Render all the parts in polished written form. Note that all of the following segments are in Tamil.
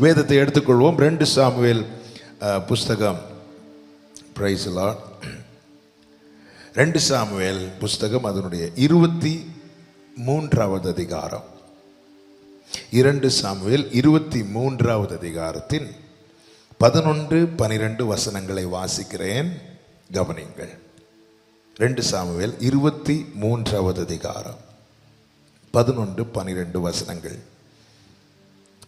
வேதத்தை எடுத்துக்கொள்வோம். 2 சாமுவேல் புஸ்தகம், பிரைஸ் தி லார்ட். 2 சாமுவேல் புஸ்தகம் அதனுடைய 23வது அதிகாரம். 2 சாமுவேல் 23வது அதிகாரத்தின் 11, 12 வசனங்களை வாசிக்கிறேன், கவனிங்கள். 2 சாமுவேல் 23வது அதிகாரம் 11, 12 வசனங்கள்.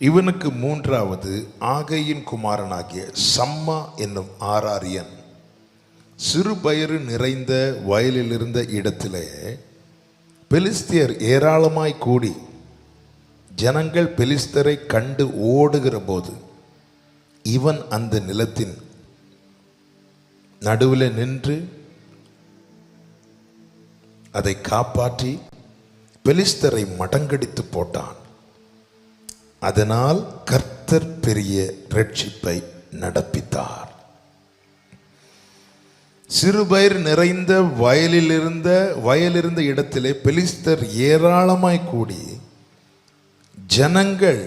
இவனுக்கு 3வது ஆகையின் குமாரனாகிய சம்மா என்னும் ஆராரியன் சிறுபயிறு நிறைந்த வயலில் இருந்த இடத்திலே பெலிஸ்தியர் ஏராளமாய் கூடி ஜனங்கள் பெலிஸ்தரை கண்டு ஓடுகிற போது இவன் அந்த நிலத்தின் நடுவில் நின்று அதை காப்பாற்றி பெலிஸ்தரை மடங்கடித்து போட்டான். அதனால் கர்த்தர் பெரிய ரட்சிப்பை நடப்பித்தார். சிறுபயிர் நிறைந்த வயலிருந்த இடத்திலே பெலிஸ்தர் ஏராளமாய் கூடி ஜனங்கள்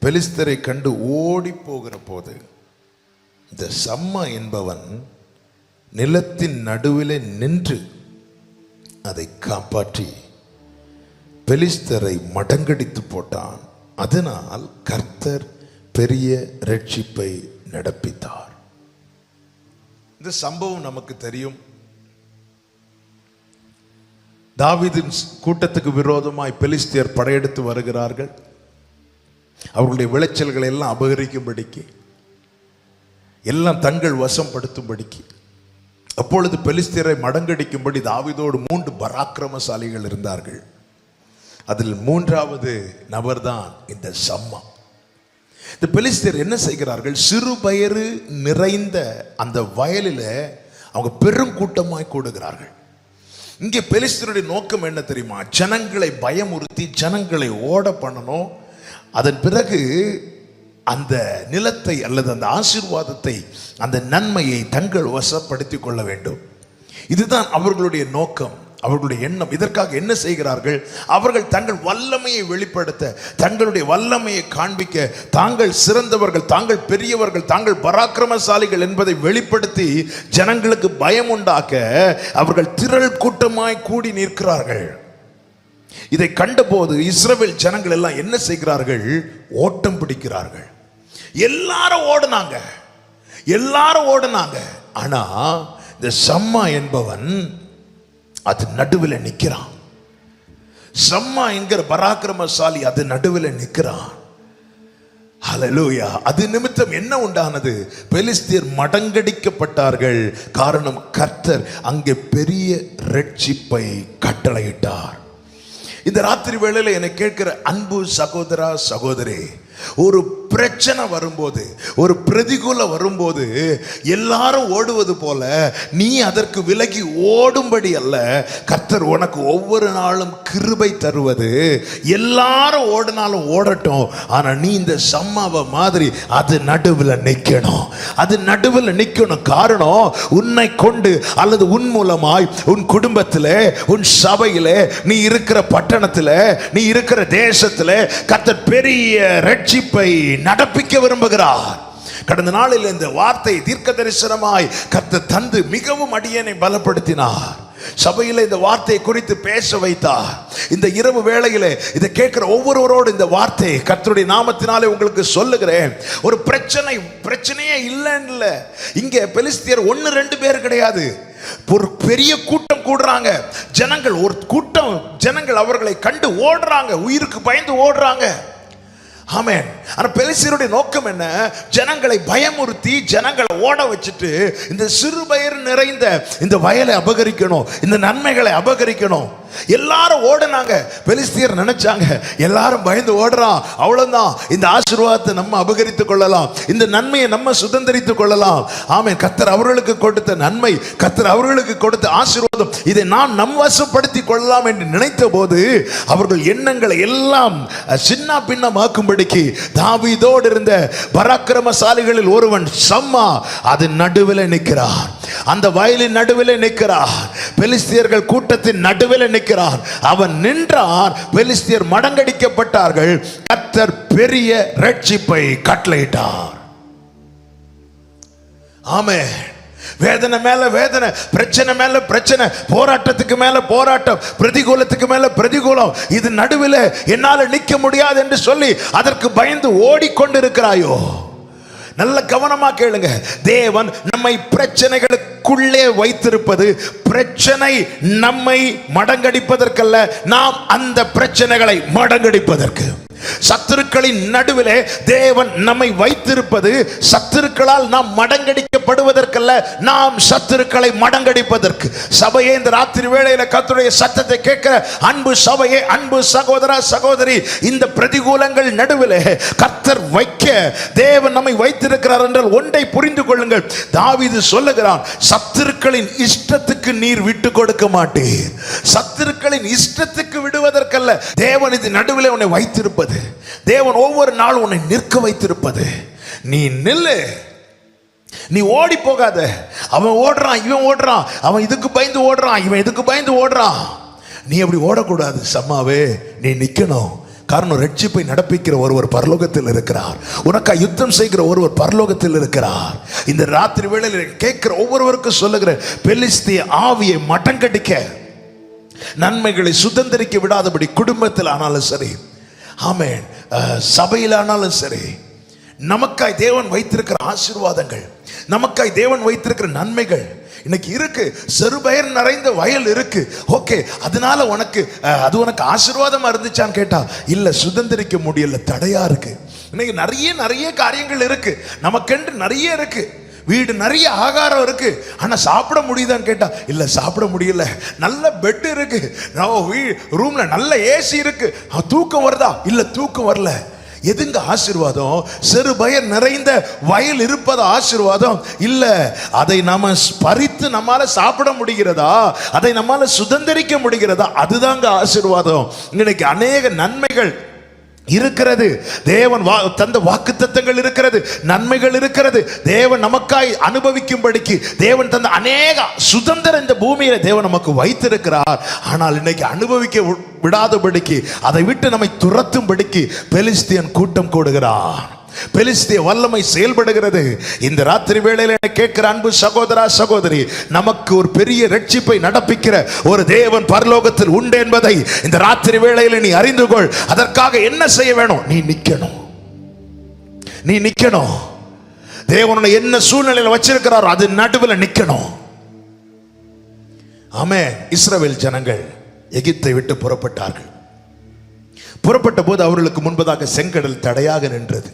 பெலிஸ்தரை கண்டு ஓடி போகிற போது இந்த சம்மா என்பவன் நிலத்தின் நடுவிலே நின்று அதை காப்பாற்றி பெலிஸ்தரை மடங்கடித்து போட்டான். அதனால் கர்த்தர் பெரிய ரட்சிப்பை நடப்பித்தார். இந்த சம்பவம் நமக்கு தெரியும். தாவீதின் கூட்டத்துக்கு விரோதமாய் பெலிஸ்தியர் படையெடுத்து வருகிறார்கள். அவர்களுடைய விளைச்சல்களை எல்லாம் அபகரிக்கும்படிக்கு, எல்லாம் தங்கள் வசப்படுத்தும்படிக்கு. அப்பொழுது பெலிஸ்தியரை மடங்கடிக்கும்படி தாவீதோடு 3 பராக்கிரமசாலிகள் இருந்தார்கள். அதில் 3வது நபர்தான் இந்த சம்மா. இந்த பெலிஸ்தியர் என்ன செய்கிறார்கள்? சிறுபயிறு நிறைந்த அந்த வயலில் அவங்க பெருங்கூட்டமாய் கூடுகிறார்கள். இங்கே பெலிஸ்தியருடைய நோக்கம் என்ன தெரியுமா? ஜனங்களை பயமுறுத்தி ஜனங்களை ஓட பண்ணணும். அதன் பிறகு அந்த நிலத்தை அல்லது அந்த ஆசீர்வாதத்தை, அந்த நன்மையை தங்கள் வசப்படுத்திக் கொள்ள வேண்டும். இதுதான் அவர்களுடைய நோக்கம், அவர்களுடைய எண்ணம். இதற்காக என்ன செய்கிறார்கள்? அவர்கள் தங்கள் வல்லமையை வெளிப்படுத்த, தங்களுடைய வல்லமையை காண்பிக்க, தாங்கள் சிறந்தவர்கள், தாங்கள் பெரியவர்கள், தாங்கள் பராக்கிரமசாலிகள் என்பதை வெளிப்படுத்தி ஜனங்களுக்கு பயம் உண்டாக்க அவர்கள் திரள் கூட்டமாய் கூடி நிற்கிறார்கள். இதை கண்டபோது இஸ்ரவேல் ஜனங்கள் எல்லாம் என்ன செய்கிறார்கள்? ஓட்டம் பிடிக்கிறார்கள். எல்லாரும் ஓடுனாங்க. ஆனா இந்த சம்மா என்பவன் அது நடுவில் நிற்கிறான். சம்மா என்கிற பராக்கிரமசாலி அது நடுவில் நிற்கிறான். ஹல்லேலூயா. அது நிமித்தம் என்ன உண்டானது? பெலிஸ்தியர் மடங்கடிக்கப்பட்டார்கள். காரணம், கர்த்தர் அங்கே பெரிய ரட்சிப்பை கட்டளையிட்டார். இந்த ராத்திரி வேளையில என்னை கேட்கிற அன்பு சகோதரா, சகோதரி, ஒரு பிரச்சனை வரும்போது, ஒரு பிரதிகூலம் வரும்போது எல்லாரும் ஓடுவது போல நீ அதற்கு விலகி ஓடும்படி அல்ல, கர்த்தர் உனக்கு ஒவ்வொரு நாளும் கிருபை தருவது. எல்லாரும் ஓடினாலும் ஓடட்டும், ஆனா நீ இந்த சம்மாவை மாதிரி அது நடுவில் நிற்கணும். அது நடுவில் நிற்கணும். காரணம், உன்னை கொண்டு அல்லது உன் மூலமாய் உன் குடும்பத்திலே, உன் சபையிலே, நீ இருக்கிற பட்டணத்திலே, நீ இருக்கிற தேசத்திலே கர்த்தர் பெரிய ரட்சிப்பை நடப்பிக்க விரும்புகிறார். கடந்த நாளில் இந்த வார்த்தை தீர்க்க தரிசனமாய் கர்த்தர் தந்து மிகவும் அடியேனை பலப்படுத்தினார். சபையில் இந்த வார்த்தையை குறித்து பேச வைத்தார். இந்த இரவு வேளையிலே இதை கேட்கிற ஒவ்வொருவரோடு இந்த வார்த்தை கர்த்தருடைய நாமத்தினாலே உங்களுக்கு சொல்லுகிறேன். ஒரு பிரச்சனையே இல்லைன்னு இங்கே பெலிஸ்தியர் 1-2 பேர் கிடையாது, ஒரு பெரிய கூட்டம் கூடுறாங்க. ஜனங்கள் அவர்களை கண்டு ஓடுறாங்க, உயிருக்கு பயந்து ஓடுறாங்க. ஆமென். ஆனா பெலிஸ்தியருடைய நோக்கம் என்ன? ஜனங்களை பயமுறுத்தி ஜனங்களை ஓட வச்சுட்டு இந்த சிறுபயிர் நிறைந்த இந்த வயலை அபகரிக்கணும், இந்த நன்மைகளை அபகரிக்கணும். எல்லாரும் ஓடுனாங்க. பெலிஸ்தியர் நினைச்சாங்க எல்லாரும் பயந்து ஓடுறான், அவ்வளவுதான், இந்த ஆசீர்வாதத்தை நம்ம அபகரித்துக் கொள்ளலாம், இந்த நன்மையை நம்ம சுதந்திரித்துக் கொள்ளலாம். ஆமென். கர்த்தர் அவர்களுக்கு கொடுத்த நன்மை, கர்த்தர் அவர்களுக்கு கொடுத்த ஆசீர்வாதம், இதை நாம் நம் வசப்படுத்திக் கொள்ளலாம் என்று நினைத்த போது அவர்கள் எண்ணங்களை எல்லாம் சின்ன பின்னமாக்கும்படிக்கு தாவீதோடு இருந்த பராக்கிரமசாலிகளில் ஒருவன் சம்மா அது நடுவில் நிற்கிறார். அந்த வயலின் நடுவில் நிற்கிறார். பெலிஸ்தியர்கள் கூட்டத்தின் நடுவில் நிற்கிறார். அவன் நின்றார். பெலிஸ்தியர் மடங்கடிக்கப்பட்டார்கள். கர்த்தர் பெரிய ரட்சிப்பை கட்டளையிட்டார். ஆமென். வேதனை மேல வேதனை, பிரச்சனை மேல பிரச்சனை, போராட்டத்துக்கு மேல போராட்டம், பிரதிகூலத்துக்கு மேல பிரதிகூலம். இது நடுவில் என்னால நிற்க முடியாது என்று சொல்லி அதற்கு பயந்து ஓடிக்கொண்டிருக்கிறாயோ? நல்ல கவனமா கேளுங்க. தேவன் நம்மை பிரச்சனைகளுக்குள்ளே வைத்திருப்பது பிரச்சனை நம்மை மடங்கடிப்பதற்கல்ல, நாம் அந்த பிரச்சனைகளை மடங்கடிப்பதற்கு. சத்துருக்களின் நடுவிலே தேவன் நம்மை வைத்திருப்பது சத்துருக்களால் நாம் மடங்கடிக்கப்படுவதற்கல்ல, நாம் சத்துருக்களை மடங்கடிப்பதற்கு. சபையே, இந்த ராத்திரி வேளையில கர்த்தருடைய சத்தத்தை கேட்கிற அன்பு சபையே, அன்பு சகோதர சகோதரி, இந்த பிரதிகூலங்கள் நடுவிலே கர்த்தர் வைக்க தேவன் நம்மை வைத்திருக்கிறார் என்றால் ஒன்றை புரிந்து கொள்ளுங்கள். தாவீது சொல்லுகிறான், சத்துருக்களின் இஷ்டத்துக்கு நீர் விட்டு கொடுக்க மாட்டீர். சத்துருக்களின் இஷ்டத்துக்கு விடுவதற்கல்ல, தேவன் இது நடுவிலே உன்னை வைத்திருப்பது. தேவன் ஒவ்வொரு நாளும் உன்னை நிற்க வைத்திருப்பது. நீ நில்லு, நீ ஓடி போகாத. அவன் ஓடுறான், இவன் ஓடுறான், அவன் இதுக்கு பயந்து ஓடுறான், இவன் இதுக்கு பயந்து ஓடுறான். நீ அப்படி ஓடக்கூடாது. சம்மாவே, நீ நிக்கணும். காரணம், ரட்சிப்பை நடப்பிக்கிற ஒருவர் பரலோகத்தில் இருக்கிறார். உனக்கா யுத்தம் செய்கிற ஒருவர் பரலோகத்தில் இருக்கிறார். இந்த ராத்திரி வேளையில் கேட்கிற ஒவ்வொருவருக்கும் சொல்லுகிற, பெலிஸ்திய ஆவியை மடங்கடிக்க, நன்மைகளை சுதந்திரிக்க விடாதபடி குடும்பத்தில் ஆனாலும் சரி, ஆமென், சபையில் ஆனாலும் சரி, நமக்காய் தேவன் வைத்திருக்கிற ஆசீர்வாதங்கள், நமக்காய் தேவன் வைத்திருக்கிற நன்மைகள் இன்னைக்கு இருக்கு. செருபயர் நிறைந்த வயல் இருக்கு. ஓகே, அதனால உனக்கு அது உனக்கு ஆசீர்வாதமா இருந்துச்சான்னு கேட்டா இல்ல, சுதந்திரிக்க முடியல, தடையா இருக்கு. இன்னைக்கு நிறைய காரியங்கள் இருக்கு, நமக்கென்று நிறைய இருக்கு. வீடு நிறைய ஆகாரம் இருக்கு, ஆனா சாப்பிட முடியுதான்னு கேட்டா இல்ல, சாப்பிட முடியல. நல்ல பெட் இருக்கு, ரூம்ல நல்ல ஏசி இருக்கு, தூக்கம் வருதா? இல்ல, தூக்கம் வரல. எதுங்க ஆசீர்வாதம்? செருபயர் நிறைந்த வயல் இருப்பது ஆசீர்வாதம் இல்ல. அதை நாம பறித்து நம்மால சாப்பிட முடிகிறதா? அதை நம்மால சுதந்திரிக்க முடிகிறதா? அதுதாங்க ஆசீர்வாதம். இன்னைக்கு அநேக நன்மைகள் இருக்கிறது, தேவன் தந்த வாக்குத்தத்தங்கள் இருக்கிறது, நன்மைகள் இருக்கிறது, தேவன் நமக்காய் அனுபவிக்கும்படிக்கு தேவன் தந்த அநேக சுதந்திரம் இந்த பூமியில தேவன் நமக்கு வைத்திருக்கிறார். ஆனால் இன்னைக்கு அனுபவிக்க விடாதபடிக்கு, அதை விட்டு நம்மை துரத்தும்படிக்கு பெலிஸ்தியன் கூட்டம் கூடுகிறார். பெலிஸ்திய வல்லமை செயல்படுகிறது. இந்த ராத்திரி வேளையில கேட்கிற அன்பு சகோதரா சகோதரி, நமக்கு ஒரு பெரிய ரட்சிப்பை நடப்பிக்கிற ஒரு தேவன் பரலோகத்தில் உண்டு என்பதை இந்த ராத்திரி வேளையில நீ அறிந்து கொள். அதற்காக என்ன செய்ய வேணும்? நீ நிக்கணும். நீ நிக்கணும். தேவன் என்ன சூழ்நிலையில வச்சிருக்கிறாரோ அது நடுவில் நிக்கணும். ஆமென். இஸ்ரவேல் ஜனங்கள் எகிப்தை விட்டு புறப்பட்டார்கள். புறப்பட்ட போது அவர்களுக்கு முன்பதாக செங்கடல் தடையாக நின்றது.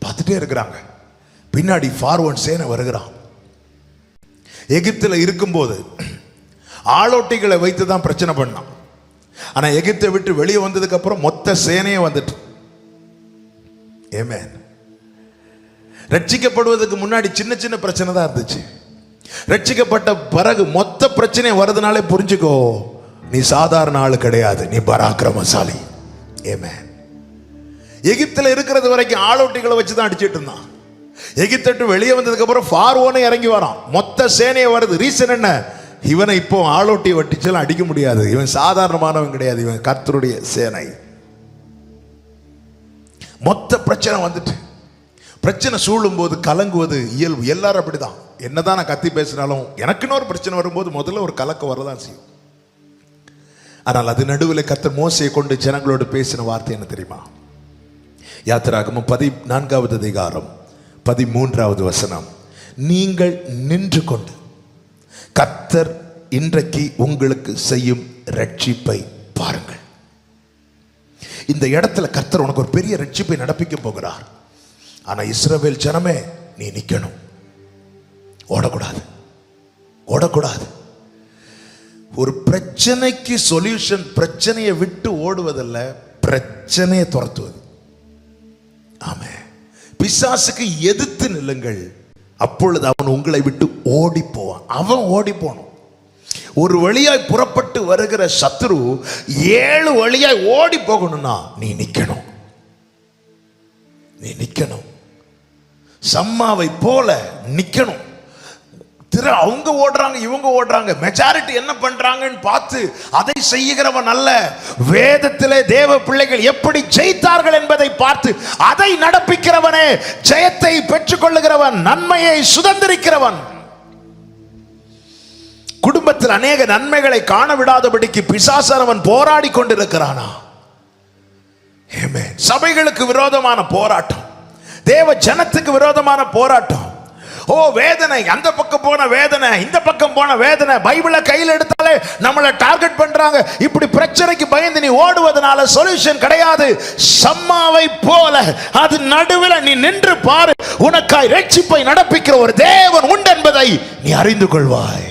பார்த்துட்டே இருக்கிறாங்க. பின்னாடி பார்வோன் சேனை வருகிறான். எகிப்தில் இருக்கும்போது ஆளோட்டிகளை வைத்து தான் பிரச்சனை பண்ணான். ஆனா எகிப்தை விட்டு வெளியே வந்ததுக்கு அப்புறம் மொத்த சேனையே வந்துட்டு. ஆமென். ரட்சிக்கப்படுவதற்கு முன்னாடி சின்ன சின்ன பிரச்சனை தான் இருந்துச்சு. ரட்சிக்கப்பட்ட பிறகு மொத்த பிரச்சனை வருதுனாலே புரிஞ்சுக்கோ, நீ சாதாரண ஆளு கிடையாது, நீ பராக்கிரமசாலி. ஆமென். எகிப்தில் இருக்கிறது வரைக்கும் ஆளோட்டிகளை வச்சு தான் அடிச்சிட்டு இருந்தான். எகிப்து வெளியே வந்ததுக்கு அப்புறம் பார்வோனே இறங்கி வரான், மொத்த சேனையை வருது. ரீசன் என்ன? இவனை இப்போ ஆளோட்டி வட்டிச்செல்லாம் அடிக்க முடியாது, இவன் சாதாரணமானவன் கிடையாது, இவன் கர்த்தருடைய சேனை. மொத்த பிரச்சனை வந்துட்டு. பிரச்சனை சூழும் போது கலங்குவது இயல்பு, எல்லாரும் அப்படிதான். என்னதான் நான் கத்தி பேசினாலும் எனக்குன்னு ஒரு பிரச்சனை வரும்போது முதல்ல ஒரு கலக்கம் வரதான் செய்யும். ஆனால் அது நடுவில் கர்த்தர் மோசையை கொண்டு ஜனங்களோடு பேசின வார்த்தை என்ன தெரியுமா? யாத்திராகமம் 14வது அதிகாரம் 13வது வசனம். நீங்கள் நின்று கொண்டு கர்த்தர் இன்றைக்கு உங்களுக்கு செய்யும் ரட்சிப்பை பாருங்கள். இந்த இடத்துல கர்த்தர் உனக்கு ஒரு பெரிய ரட்சிப்பை நடப்பிக்க போகிறார். ஆனா இஸ்ரவேல் ஜனமே, நீ நிக்கணும். ஓடக்கூடாது, ஓடக்கூடாது. ஒரு பிரச்சனைக்கு சொல்யூஷன் பிரச்சனையை விட்டு ஓடுவதல்ல, பிரச்சனையை துரத்துவது. ஆமே. பிசாசுக்கு எதிர்த்து நில்லுங்கள், அப்பொழுது அவன் உங்களை விட்டு ஓடி போவான். அவன் ஓடி போகணும். ஒரு வழியாய் புறப்பட்டு வருகிற சத்துரு 7 வழியாய் ஓடி போகணும்னா நீ நிக்கணும். நீ நிக்கணும். சம்மாவை போல நிக்கணும். அவங்க ஓடுறாங்க, இவங்க ஓடுறாங்க, மெஜாரிட்டி என்ன பண்றாங்கன்னு பார்த்து அதை செய்கிறவன் அல்ல. வேதத்திலே தேவ பிள்ளைகள் எப்படி ஜெயித்தார்கள் என்பதை பார்த்து அதை நடப்பிக்கிறவனே ஜெயத்தை பெற்றுக் கொள்ளுகிறவன், நன்மையை சுதந்திரிக்கிறவன். குடும்பத்தில் அநேக நன்மைகளை காண விடாதபடிக்கு பிசாசானவன் போராடி கொண்டிருக்கிறானா? சபைகளுக்கு விரோதமான போராட்டம், தேவ ஜனத்துக்கு விரோதமான போராட்டம். ஓ வேதனை, அந்த பக்கம் போன வேதனை, இந்த பக்கம் போன வேதனை, பைபிளை கையில் எடுத்தாலே நம்மளை டார்கெட் பண்றாங்க. இப்படி பிரச்சனைக்கு பயந்து நீ ஓடுவதனால சொல்யூஷன் கிடையாது. சம்மாவை போல அது நடுவில் நீ நின்று பாரு, உனக்காய் ரட்சிப்பை நடப்பிக்கிற ஒரு தேவன் உண்டு என்பதை நீ அறிந்து கொள்வாய்.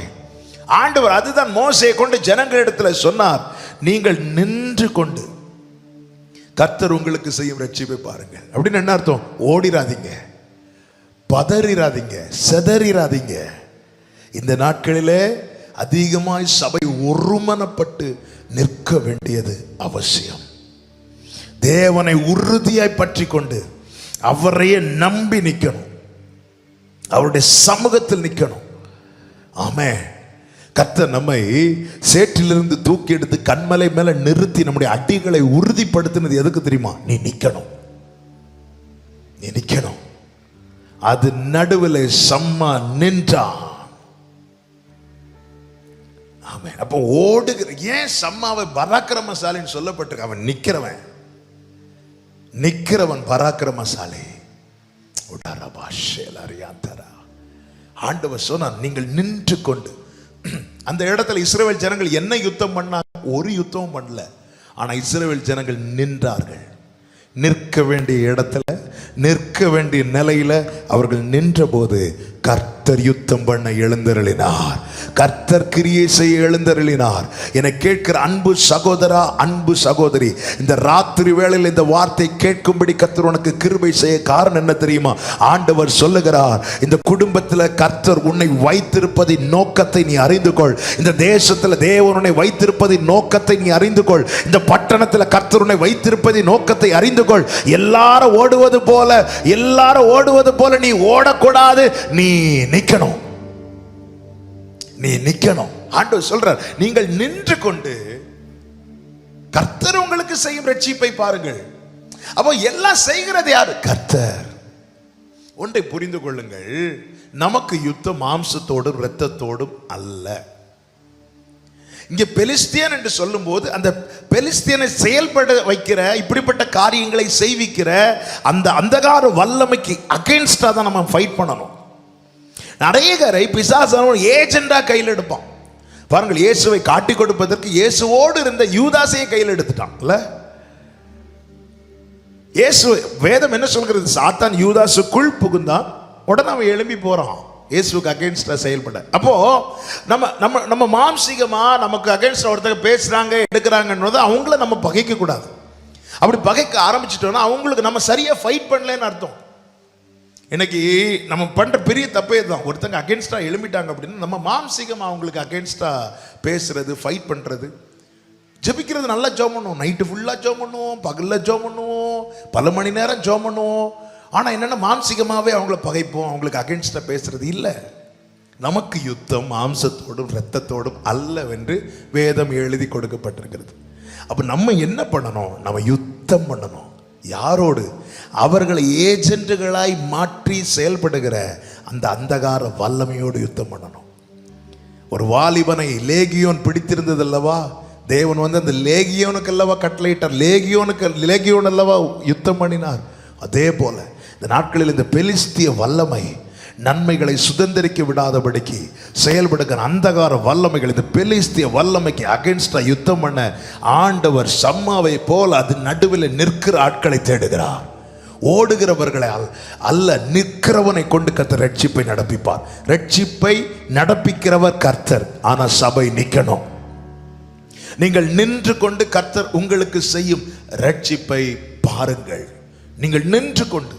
ஆண்டவர் அதுதான் மோசேயை கொண்டு ஜனங்களிடத்தில் சொன்னார், நீங்கள் நின்று கொண்டு கர்த்தர் உங்களுக்கு செய்யும் ரட்சிப்பை பாருங்கள். அப்படின்னு என்ன அர்த்தம்? ஓடிராதீங்க, பதறிராதீங்க, செதறிராதீங்க. இந்த நாட்களிலே அதிகமாய் சபை ஒருமனப்பட்டு நிற்க வேண்டியது அவசியம். தேவனை உறுதியாய் பற்றி கொண்டு அவரையே நம்பி நிற்கணும், அவருடைய சமூகத்தில் நிற்கணும். ஆமென். கர்த்தர் நம்மை சேற்றிலிருந்து தூக்கி எடுத்து கண்மலை மேல நிறுத்தி நம்முடைய அடிகளை உறுதிப்படுத்தினது எதுக்கு தெரியுமா? நீ நிக்கணும், நீ நிக்கணும். அது நடுவில் சம்மா நின்றான். ஆமென். அப்போ ஓடுகிற, ஏன் சம்மாவை பராக்கிரமசாலின்னு சொல்லப்பட்டிருக்கு? அவன் நிக்கிறவன், நிக்கிறவன் பராக்கிரமசாலி. ஆண்டவர் சொன்னான், நீங்கள் நின்று கொண்டு. அந்த இடத்துல இஸ்ரவேல் ஜனங்கள் என்ன யுத்தம் பண்ணாங்க? ஒரு யுத்தமும் பண்ணல. ஆனா இஸ்ரவேல் ஜனங்கள் நின்றார்கள். நிற்க வேண்டிய இடத்துல, நிற்க வேண்டிய நிலையில அவர்கள் நின்ற போது கர்த்தர் யுத்தம் பண்ண எழுந்தருளினார், கர்த்தர் கிரியை செய்ய எழுந்தருளினார். என கேட்கிற அன்பு சகோதரா, அன்பு சகோதரி, இந்த ராத்திரி வேளையில் இந்த வார்த்தை கேட்கும்படி கர்த்தர் உனக்கு கிருபை செய்ய காரணம் என்ன தெரியுமா? ஆண்டவர் சொல்லுகிறார், இந்த குடும்பத்தில் கர்த்தர் உன்னை வைத்திருப்பதின் நோக்கத்தை நீ அறிந்து கொள். இந்த தேசத்தில் தேவன் உன்னை வைத்திருப்பதின் நோக்கத்தை நீ அறிந்து கொள். இந்த பட்டணத்தில் கர்த்தர் உன்னை வைத்திருப்பதின் நோக்கத்தை அறிந்து கொள். எல்லாரும் ஓடுவது போல, எல்லாரும் ஓடுவது போல நீ ஓடக்கூடாது, நீ நிக்கணும், நீ நிக்கணும். ஆண்டவர் சொல்றார், நீங்கள் நின்று கொண்டு கர்த்தர் உங்களுக்கு செய்யும் ரட்சிப்பை பாருங்கள். அப்போ எல்லாம் செய்கிறது யாரு? கர்த்தர். ஒன்றை புரிந்து கொள்ளுங்கள், நமக்கு யுத்தம் மாம்சத்தோடும் இரத்தத்தோடும் அல்ல. இங்கே பெலிஸ்தியன் என்று சொல்லும் போது அந்த பெலிஸ்தியனை செயல்பட வைக்கிற, இப்படிப்பட்ட காரியங்களை செய்விக்கிற அந்த அந்தகார வல்லமைக்கு அகைன்ஸ்டா தான் நம்ம ஃபைட் பண்ணணும். நிறையரை பிசாசானவன் ஏஜெண்டா கையில் எடுப்பான். பாருங்கள், இயேசுவை காட்டி கொடுப்பதற்கு இயேசுவோடு இருந்த யூதாசையை கையில் எடுத்துட்டான். இயேசு, வேதம் என்ன சொல்கிறது? சாத்தான் யூதாசுக்குள் புகுந்தான், உடனே அவன் எழும்பி போறான் இயேசுக்கு அகைன்ஸ்டா செயல்பட. அப்போ நம்ம நம்ம நம்ம மாம்சீகமா நமக்கு அகைன்ஸ்டா ஒருத்தங்க பேசுறாங்க, எடுக்கிறாங்கன்றது அவங்கள நம்ம பகைக்க கூடாது. அப்படி பகைக்க ஆரம்பிச்சிட்டோம்னா அவங்களுக்கு நம்ம சரியா ஃபைட் பண்ணலன்னு அர்த்தம். இன்னைக்கு நம்ம பண்ற பெரிய தப்பே தான், ஒருத்தங்க அகைன்ஸ்டா எழும்பிட்டாங்க அப்படின்னா நம்ம மாம்சீகமா அவங்களுக்கு அகைன்ஸ்டா பேசுறது, ஃபைட் பண்றது. ஜெபிக்கிறது, நல்லா ஜெபம் பண்ணுவோம், நைட்டு ஃபுல்லா ஜெபம் பண்ணுவோம், பகல்ல ஜெபம் பண்ணுவோம், பல மணி நேரம் ஜெபம் பண்ணுவோம். ஆனா என்னன்னா மாம்சீகமாவே அவங்கள பகைப்போம், அவங்களுக்கு அகைன்ஸ்டா பேசுறது இல்லை. நமக்கு யுத்தம் மாம்சத்தோடும் இரத்தத்தோடும் அல்லவென்று வேதம் எழுதி கொடுக்கப்பட்டிருக்கிறது. அப்ப நம்ம என்ன பண்ணணும்? நம்ம யுத்தம் பண்ணணும். யாரோடு? அவர்களை ஏஜென்ட்டுகளாய் மாற்றி செயல்படுகிற அந்த அந்தகார வல்லமையோடு யுத்தம் பண்ணணும். ஒரு வாலிபனை லேகியோன் பிடித்திருந்தது அல்லவா? தேவன் வந்து அந்த லேகியோனுக்கு அல்லவா கட்டளையிட்டார், லேகியோன் அல்லவா யுத்தம் பண்ணினார். அதே போல இந்த நாட்களில் இந்த பெலிஸ்திய வல்லமை நன்மைகளை சுதந்திரிக்க விடாதபடிக்கு செயல்படுகிற அந்தகார வல்லமைகள், இந்த பெலிஸ்திய வல்லமைக்கு அகைன்ஸ்டா யுத்தம் பண்ண ஆண்டவர் சம்மாவை போல அது நடுவில் நிற்கிற ஆட்களை தேடுகிறார். ஓடுகிறவர்களை அல்ல, நிற்கிறவனை கொண்டு கர்த்தர் ரட்சிப்பை நடப்பிப்பார். ரட்சிப்பை நடப்பிக்கிறவர் கர்த்தர், ஆனா சபை நிற்கணும். நீங்கள் நின்று கொண்டு கர்த்தர் உங்களுக்கு செய்யும் ரட்சிப்பை பாருங்கள். நீங்கள் நின்று கொண்டு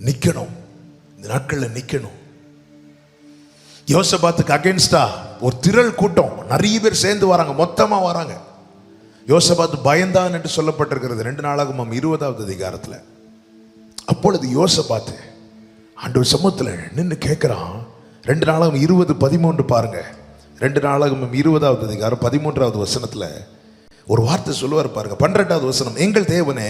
நிற்கணும், இந்த நாட்களில் நிற்கணும். யோசபாத்துக்கு அகைன்ஸ்டா ஒரு திரள் கூட்டம், நிறைய பேர் சேர்ந்து வராங்க, மொத்தமா வராங்க. யோசபாத்து பயந்தான் என்று சொல்லப்பட்டிருக்கிறது 2 நாளாகமம் 20வது அதிகாரத்தில். அப்பொழுது யோசபாத்து ஆண்டவர் சமூகத்தில் நின்று கேட்கிறான், 2 நாளாகமம் 20:13 பாருங்க. 2 நாளாகமம் 20வது அதிகாரம் 13வது வசனத்துல ஒரு வார்த்தை சொல்லுவார் பாருங்க. 12வது வசனம், எங்கள் தேவனே,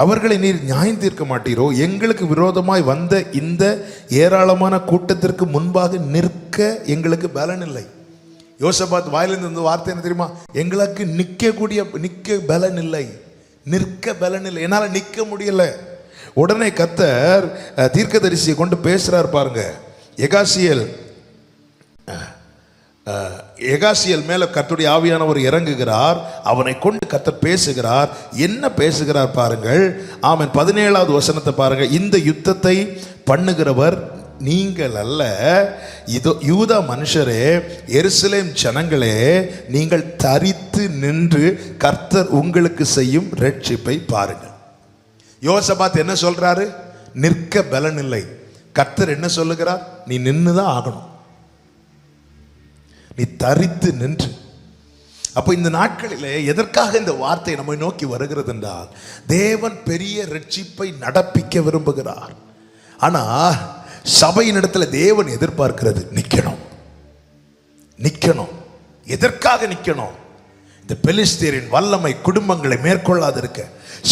அவர்களை நீர் நியாயம் தீர்க்க மாட்டீரோ? எங்களுக்கு விரோதமாய் வந்த இந்த ஏராளமான கூட்டத்திற்கு முன்பாக நிற்க எங்களுக்கு பலன் இல்லை. யோசபாத் வாயிலிருந்து இந்த வார்த்தை என்ன தெரியுமா? எங்களுக்கு நிற்க பலன் இல்லை, நிற்க பலன் இல்லை, என்னால நிற்க முடியல. உடனே கர்த்தர் தீர்க்கதரிசியை கொண்டு பேசுறார் பாருங்க. எகாசியல் மேல கர்த்தருடைய ஆவியானவர் இறங்குகிறார். அவனை கொண்டு கர்த்தர் பேசுகிறார். என்ன பேசுகிறார் பாருங்கள். ஆமென். 17வது வசனத்தை பாருங்க. இந்த யுத்தத்தை பண்ணுகிறவர் நீங்கள் அல்ல, இதோ யூதா மனுஷரே, எருசலேம் ஜனங்களே, நீங்கள் தரித்து நின்று கர்த்தர் உங்களுக்கு செய்யும் ரட்சிப்பை பாருங்கள். யோசபாத் என்ன சொல்றாரு? நிற்க பலன் இல்லை. கர்த்தர் என்ன சொல்லுகிறார்? நீ நின்றுதான் ஆகணும், நீ தரித்து நின்று. அப்போ இந்த நாட்களிலே எதற்காக இந்த வார்த்தை நம்மை நோக்கி வருகிறது என்றால், தேவன் பெரிய ரட்சிப்பை நடப்பிக்க விரும்புகிறார். ஆனா சபையின் இடத்துல தேவன் எதிர்பார்க்கிறது நிக்கணும், நிக்கணும். எதற்காக நிக்கணும்? இந்த பெலிஸ்தீரின் வல்லமை குடும்பங்களை மேற்கொள்ளாதிருக்க,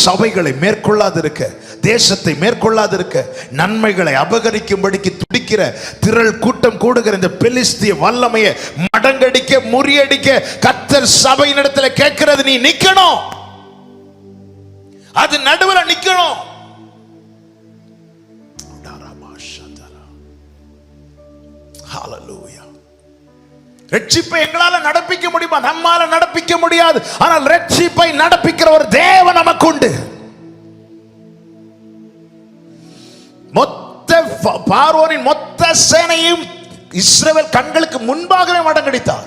சபைகளை மேற்கொள்ளாதிருக்க, தேசத்தை மேற்கொள்ளாதிருக்க, நன்மைகளை அபகரிக்கும்படிக்கு துடிக்கிற திரள் கூட்டம் கூடுகிற இந்த பெலிஸ்திய வல்லமையை மடங்கடிக்க, முறியடிக்க கர்த்தர் சபையின் இடத்துல கேட்கிறது நீ நிக்கணும், அது நடுவுல நிக்கணும். ஹல்லேலூயா. ரட்சிப்பை எங்களால நடப்பிக்க முடியுமா? நம்மால நடப்பிக்க முடியாது. ஆனால் ரட்சிப்பை நடப்பிக்கிற ஒரு தேவன் நமக்கு உண்டு. மொத்த பார்வோனின் மொத்த சேனையும் இஸ்ரவேல் கண்களுக்கு முன்பாகவே மடங்கடித்தார்.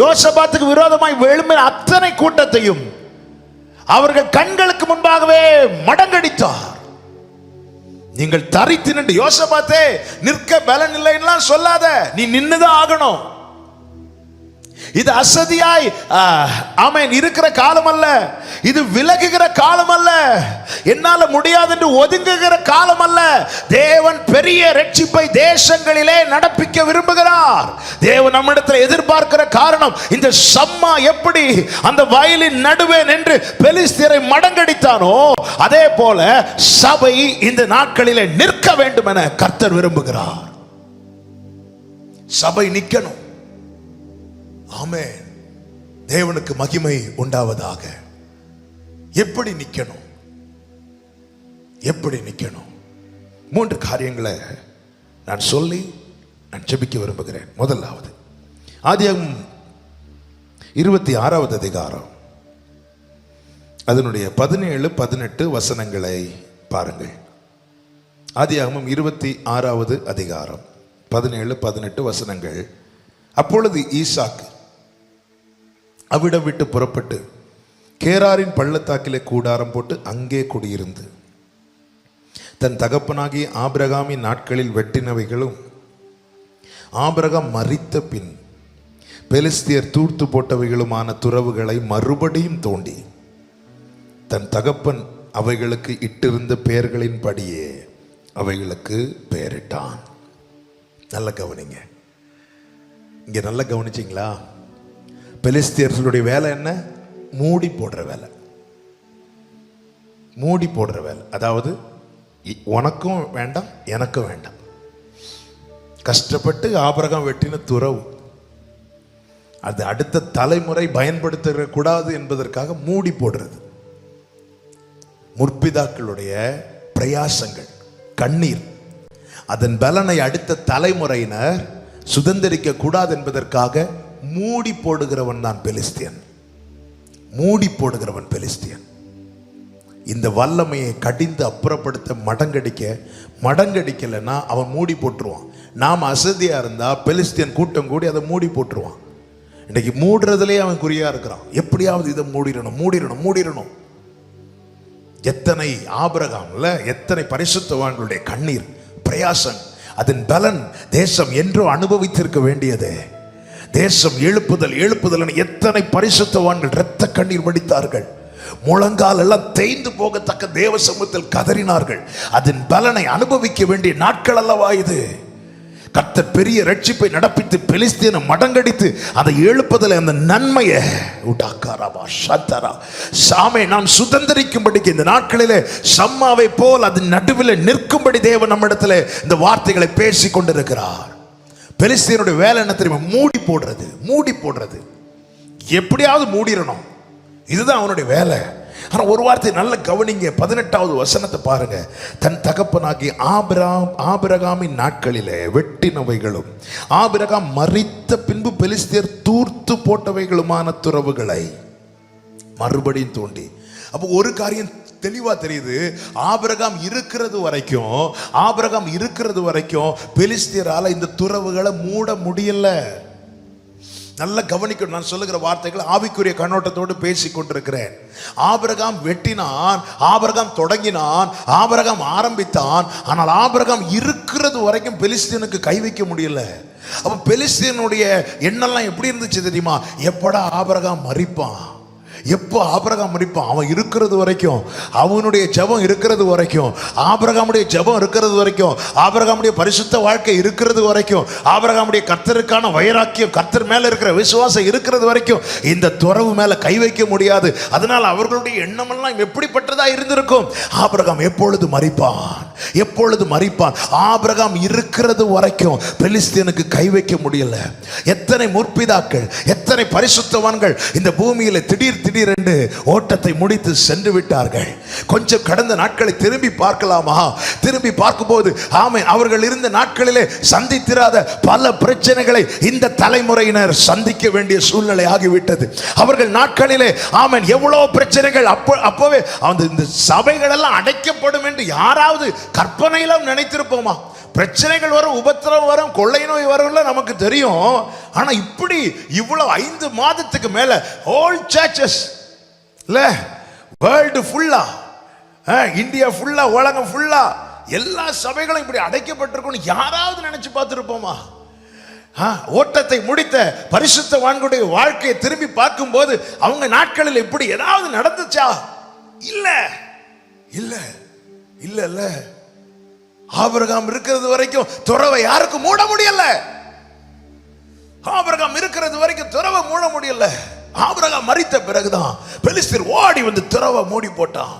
யோசபாத்துக்கு விரோதமாய் எழும்பின அத்தனை கூட்டத்தையும் அவர்கள் கண்களுக்கு முன்பாகவே மடங்கடித்தார். நீங்கள் தரித்து நின்று, யோசபாத்தே நிற்க பலன் இல்லைன்னா சொல்லாத, நீ நின்னுதான் ஆகணும். இது அசதியாய் ஆமென் இருக்கிற காலம் அல்ல, இது விலகுகிற காலம் அல்ல, என்னால முடியாது என்று ஒதுங்குகிற காலம் அல்ல. தேவன் பெரிய ரட்சிப்பை தேசங்களிலே நடப்பிக்க விரும்புகிறார். தேவன் நம்மிடத்தில் எதிர்பார்க்கிற காரணம், இந்த சம்மா எப்படி அந்த வயலின் நடுவே நின்று பெலிஸ்தியரை மடங்கடித்தானோ, அதே போல சபை இந்த நாட்களிலே நிற்க வேண்டும் என கர்த்தர் விரும்புகிறார். சபை நிற்கணும். ஆமென். தேவனுக்கு மகிமை உண்டாவதாக. எப்படி நிக்கணும்? எப்படி நிக்கணும்? 3 காரியங்களை நான் சொல்லி நான் ஜெபிக்க விரும்புகிறேன். முதலாவது, ஆதியாகமம் 26வது அதிகாரம் அதனுடைய 17, 18 வசனங்களை பாருங்கள். ஆதியாகமம் 26வது அதிகாரம் 17, 18 வசனங்கள். அப்பொழுது ஈசாக்கு அவ்விடம் விட்டு புறப்பட்டு கேராரின் பள்ளத்தாக்கிலே கூடாரம் போட்டு அங்கே குடியிருந்து தன் தகப்பனாகிய ஆபிரகாமின் நாட்களில் வெட்டினவைகளும் ஆபிரகாம் மரித்த பின் பெலிஸ்தியர் தூர்த்து போட்டவைகளுமான துறவுகளை மறுபடியும் தோண்டி தன் தகப்பன் அவைகளுக்கு இட்டிருந்த பெயர்களின் படியே அவைகளுக்கு பெயரிட்டான். நல்ல கவனிங்க, இங்க நல்லா கவனிச்சிங்களா? பெலிஸ்தியர்களுடைய வேலை என்ன? மூடி போடுற வேலை, மூடி போடுற வேலை. அதாவது உனக்கும் வேண்டாம் எனக்கும் வேண்டாம். கஷ்டப்பட்டு ஆபிரகாம் வெட்டின துறவு, அது அடுத்த தலைமுறை பயன்படுத்த கூடாது என்பதற்காக மூடி போடுறது. முற்பிதாக்களுடைய பிரயாசங்கள், கண்ணீர், அதன் பலனை அடுத்த தலைமுறையினர் சுதந்திரிக்க கூடாது என்பதற்காக மூடி போடுகிறவன் தான் பெலிஸ்தியன். மூடி போடுகிறவன் பெலிஸ்தியன். இந்த வல்லமையை கடிந்து அப்புறப்படுத்த மடங்கடிக்கலைன்னா அவன் மூடி போட்டுருவான். நாம் அசதியா இருந்தா பெலிஸ்தியன் கூட்டம் கூடி அதை மூடி போட்டுருவான். இன்னைக்கு மூடுறதுலேயே அவன் குறியா இருக்கிறான். எப்படியாவது இதை மூடிடணும். எத்தனை ஆபிரகாம்ல எத்தனை பரிசுத்தவான்களுடைய கண்ணீர், பிரயாசம், அதன் பலன் தேசம் என்றோ அனுபவித்திருக்க வேண்டியது. தேசம் எழுப்புதல் எத்தனை பரிசுத்தவான்கள் இரத்த கண்ணீர் வடித்தார்கள். முழங்கால் எல்லாம் தேய்ந்து போகத்தக்க தேவ சமூகத்தில் கதறினார்கள். அதன் பலனை அனுபவிக்க வேண்டிய நாட்கள் அல்லவா இது? கர்த்தர் பெரிய ரட்சிப்பை நடப்பித்து பெலிஸ்தீனை மடங்கடித்து அதை எழுப்பதில் அந்த நன்மையை சாமே நாம் சுதந்திரிக்கும்படிக்கு இந்த நாட்களிலே சம்மாவை போல் அது நடுவில் நிற்கும்படி தேவன் நம்மிடத்தில் இந்த வார்த்தைகளை பேசி கொண்டிருக்கிறார். பெலிஸ்தீனுடைய வேலை என்ன தெரியுமா? மூடி போடுறது. எப்படியாவது மூடிடணும், இதுதான் அவனுடைய வேலை. ஆனால் ஒரு வார்த்தை நல்ல கவனிங்க, 18வது வசனத்தை பாருங்க. தன் தகப்பனாகி ஆபிரகாமின் நாட்களிலே வெட்டினவைகளும் ஆபிரகாம் மரித்த பின்பு பெலிஸ்தியர் தூர்த்து போட்டவைகளுமான துறவுகளை மறுபடியும் தோண்டி. அப்போ ஒரு காரியம் தெளிவா தெரியுது, ஆபிரகாம் இருக்கிறது வரைக்கும் பெலிஸ்தியரால இந்த துறவுகளை மூட முடியல. நல்ல கவனிக்கணும், நான் சொல்லுகிற வார்த்தைகள் ஆவிக்குரிய கண்ணோட்டத்தோடு பேசி கொண்டிருக்கிறேன். ஆபிரகாம் வெட்டினான், ஆபிரகாம் தொடங்கினான், ஆபிரகாம் ஆரம்பித்தான். ஆனால் ஆபிரகாம் இருக்கிறது வரைக்கும் பெலிஸ்தீனுக்கு கை வைக்க முடியல. அப்ப பெலிஸ்தீனுடைய எண்ணெல்லாம் எப்படி இருந்துச்சு தெரியுமா? எப்படா ஆபிரகாம் மரிப்பான், எப்போ ஆபிரகாம் மரிப்பான், அவன் இருக்கிறது வரைக்கும், அவனுடைய ஜெபம் இருக்கிறது வரைக்கும், ஆபிரகாமுடைய ஜெபம் இருக்கிறது வரைக்கும், ஆபிரகாமுடைய பரிசுத்த வாழ்க்கை இருக்கிறது வரைக்கும், ஆபிரகாமுடைய கர்த்தருக்கான வைராக்கியம், கர்த்தர் மேல இருக்கிற விசுவாசம் இருக்கிறது வரைக்கும் இந்த துறவு மேல கை வைக்க முடியாது. அதனால் அவர்களுடைய எண்ணமெல்லாம் எப்படிப்பட்டதா இருந்திருக்கும்? ஆபிரகாம் எப்பொழுது மரிப்பான். ஆபிரகாம் இருக்கிறது வரைக்கும் பெலிஸ்தீனுக்கு கை வைக்க முடியல. எத்தனை முற்பிதாக்கள், எத்தனை பரிசுத்தவான்கள் இந்த பூமியில திடீரென்று ஓட்டத்தை முடித்து சென்று விட்டார்கள். கொஞ்சம் கடந்த நாட்களை திரும்பி பார்க்கலாமா? திரும்பி பார்க்கும்போது ஆமென், அவர்கள் இருந்த நாட்களிலே சந்தித்திராத பல பிரச்சனைகளை இந்த தலைமுறையினர் சந்திக்க வேண்டிய சூழ்நிலை ஆகிவிட்டது. அவர்கள் நாட்களிலே ஆமென் எவ்வளவு பிரச்சனைகள். அப்பவே இந்த சபைகள் எல்லாம் அடைக்கப்படும் என்று யாராவது கற்பனையிலும் நினைத்திருப்போமா? பிரச்சனைகள் வரும், உபத்திரம் வரும், கொள்ளை நோய் வரும்ல நமக்கு தெரியும். ஆனா இப்படி இவ்வளவு 5 மாதத்துக்கு மேல ஆல் சர்ச்சஸ் இல்ல, வேர்ல்டு ஃபுல்லா, இந்தியா ஃபுல்லா, உலகம் ஃபுல்லா எல்லா சபைகளும் இப்படி அடைக்கப்பட்டிருக்கும் யாராவது நினைச்சு பார்த்திருப்போமா? ஓட்டத்தை முடித்த பரிசுத்தவான்களுடைய வாழ்க்கையை திரும்பி பார்க்கும் போது அவங்க நாட்களில் இப்படி ஏதாவது நடந்துச்சா? இல்ல. ஆபிரகாம் இருக்கிறது வரைக்கும் துறவை யாருக்கும் மூட முடியல. ஆபிரகாம் இருக்கிறது வரைக்கும் துறவை மூட முடியல. ஆபிரகாம் மரித்த பிறகுதான் பெலிஸ்தர் ஓடி வந்து துறவை மூடி போட்டான்.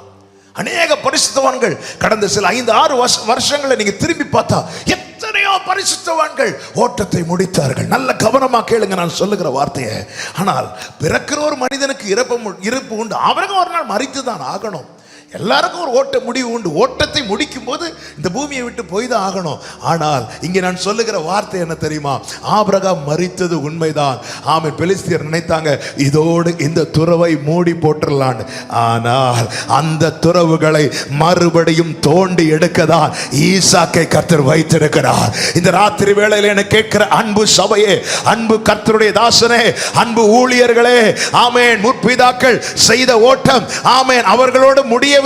அநேக பரிசுத்தவான்கள் கடந்த சில 5-6 வருஷங்களை நீங்க திரும்பி பார்த்தா எத்தனையோ பரிசுத்தவான்கள் ஓட்டத்தை முடித்தார்கள். நல்ல கவனமா கேளுங்க நான் சொல்லுகிற வார்த்தையை. ஆனால் பிறக்கிற ஒரு மனிதனுக்கு இறப்பு உண்டு. ஆபிரகாம் ஒரு நாள் மரித்துதான் ஆகணும். எல்லாருக்கும் ஒரு முடிவு உண்டு. ஓட்டத்தை முடிக்கும் போது இந்த பூமியை விட்டு போய் தான் ஆகணும். ஆனால் இங்கே நான் சொல்லுகிற வார்த்தை என்ன தெரியுமா? ஆபிரகாம் மரித்தது உண்மைதான். ஆமென். பெலிஸ்தியர் நினைத்தாங்க இதோடு இந்த துறவை மூடி போட்டுடலான்னு. ஆனால் அந்த துறவுகளை மறுபடியும் தோண்டி எடுக்கதான் ஈசாக்கை கர்த்தர் வைத்திருக்கிறார். இந்த ராத்திரி வேளையில் என கேட்கிற அன்பு சபையே, அன்பு கர்த்தருடைய தாசனே, அன்பு ஊழியர்களே, ஆமென், முற்பிதாக்கள் செய்த ஓட்டம் ஆமென் அவர்களோடு முடிய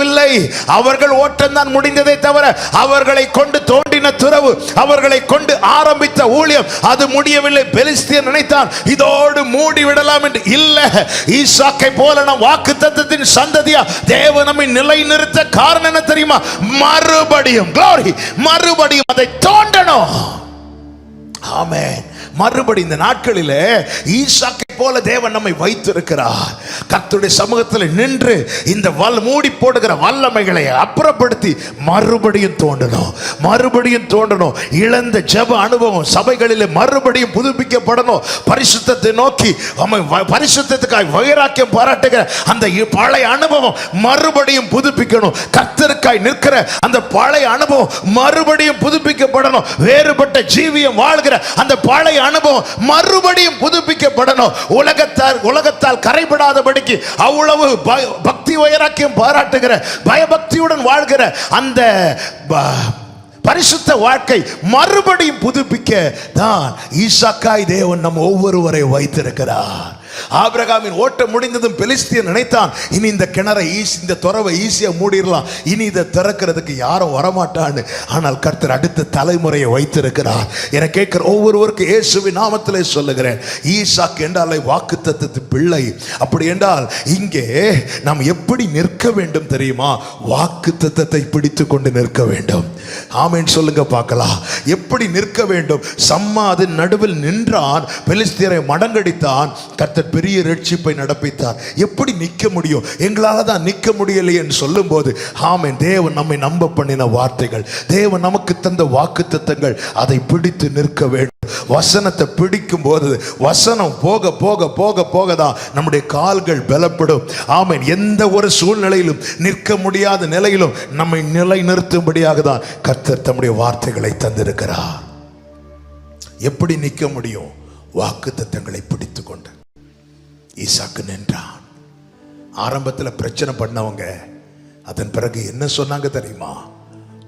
அவர்கள் ஓட்டம் தான் முடிந்ததை தவிர அவர்களை கொண்டு தோண்டின துறவு, அவர்களை கொண்டு ஆரம்பித்த ஊழியம் அது முடியவில்லை. பெலிஸ்தியர் நினைத்தான் இதோடு மூடி விடலாம் என்று. இல்ல, ஈசாக்கை போல நம் வாக்குத்தத்தத்தின் சந்ததியா தேவன் நம்மை நிலைநிறுத்த காரணம் என்ன தெரியுமா? மறுபடியும் அதை தோண்டணும். ஆமென். மறுபடி இந்த நாட்களிலே ஈசாக்கை போல தேவன் நம்மை வைத்திருக்கிறார். கர்த்தருடைய சமூகத்தில் நின்று இந்த மூடி போடுகிற வல்லமைகளை அப்புறப்படுத்தி மறுபடியும் தோண்டணும். இழந்த ஜெப அனுபவம் சபைகளிலே மறுபடியும் புதுப்பிக்கப்படணும். பரிசுத்தத்தை நோக்கி பரிசுத்தத்துக்காய் வைராக்கியம் பாராட்டுகிற அந்த பழைய அனுபவம் மறுபடியும் புதுப்பிக்கணும். கர்த்தருக்காய் நிற்கிற அந்த பழைய அனுபவம் மறுபடியும் புதுப்பிக்கப்படணும். வேறுபட்ட ஜீவியம் வாழ்கிற அந்த பழைய அனுபவம் மறுபடியும் புதுப்பிக்கப்படணும். உலகத்தால் கரைபடாதபடிக்கு அவ்வளவு பக்தி வைராக்கியம் பாராட்டுகிற பயபக்தியுடன் வாழ்கிற அந்த பரிசுத்த வாழ்க்கை மறுபடியும் புதுப்பிக்க தான் ஈசாக்காய் தேவன் நம் ஒவ்வொருவரை வைத்திருக்கிறார். ஆபிரகாமின் ஓட்டம் முடிந்ததும் பெலிஸ்தியன் நினைத்தான் இனி இந்த கிணறை இந்த துறவை ஈஸியா மூடிடலாம், இனி இதை திறக்கிறதுக்கு யாரும் வரமாட்டான்னு. ஆனால் கர்த்தர் அடுத்த தலைமுறையை வைத்திருக்கிறார். என கேட்கிற ஒவ்வொருவருக்கு இயேசுவின் நாமத்திலே சொல்லுகிறேன், ஈசாக்கு என்றாலே வாக்குத்தத்தத்து பிள்ளை. அப்படி என்றால் இங்கே நாம் எப்படி நிற்க வேண்டும் தெரியுமா? வாக்குத்தத்தத்தை பிடித்து கொண்டு நிற்க வேண்டும். ஆமென் சொல்லுங்க பார்க்கலாம். எப்படி நிற்க வேண்டும்? சம்மா அது நடுவில் நின்றான், பெலிஸ்தியரை மடங்கடித்தான், கர்த்தர் பெரிய ரட்சிப்பை நடப்பித்தார். எப்படி நிற்க முடியும்? எங்களால தான் நிற்க முடியலையே என்று சொல்லும் போது, ஆமென், தேவன் நம்மை நம்ப பண்ணின வார்த்தைகள், தேவன் நமக்கு தந்த வாக்குத்தத்தங்கள், அதை பிடித்து நிற்க வேண்டும். வசனத்தை பிடிக்கும் போது வசனம் போக போக போக போக தான் நம்முடைய கால்கள் பலப்படும். ஆமென். எந்த ஒரு சூழ்நிலையிலும் நிற்க முடியாத நிலையிலும் நம்மை நிலை நிறுத்தும்படியாக தான் கர்த்தர் தம்முடைய வார்த்தைகளை தந்திருக்கிறார். எப்படி நிற்க முடியும்? வாக்குத்தத்தங்களை பிடித்து கொண்டு. ஈசாக்கு நின்றான். ஆரம்பத்தில் பிரச்சனை பண்ணவங்க அதன் பிறகு என்ன சொன்னாங்க தெரியுமா?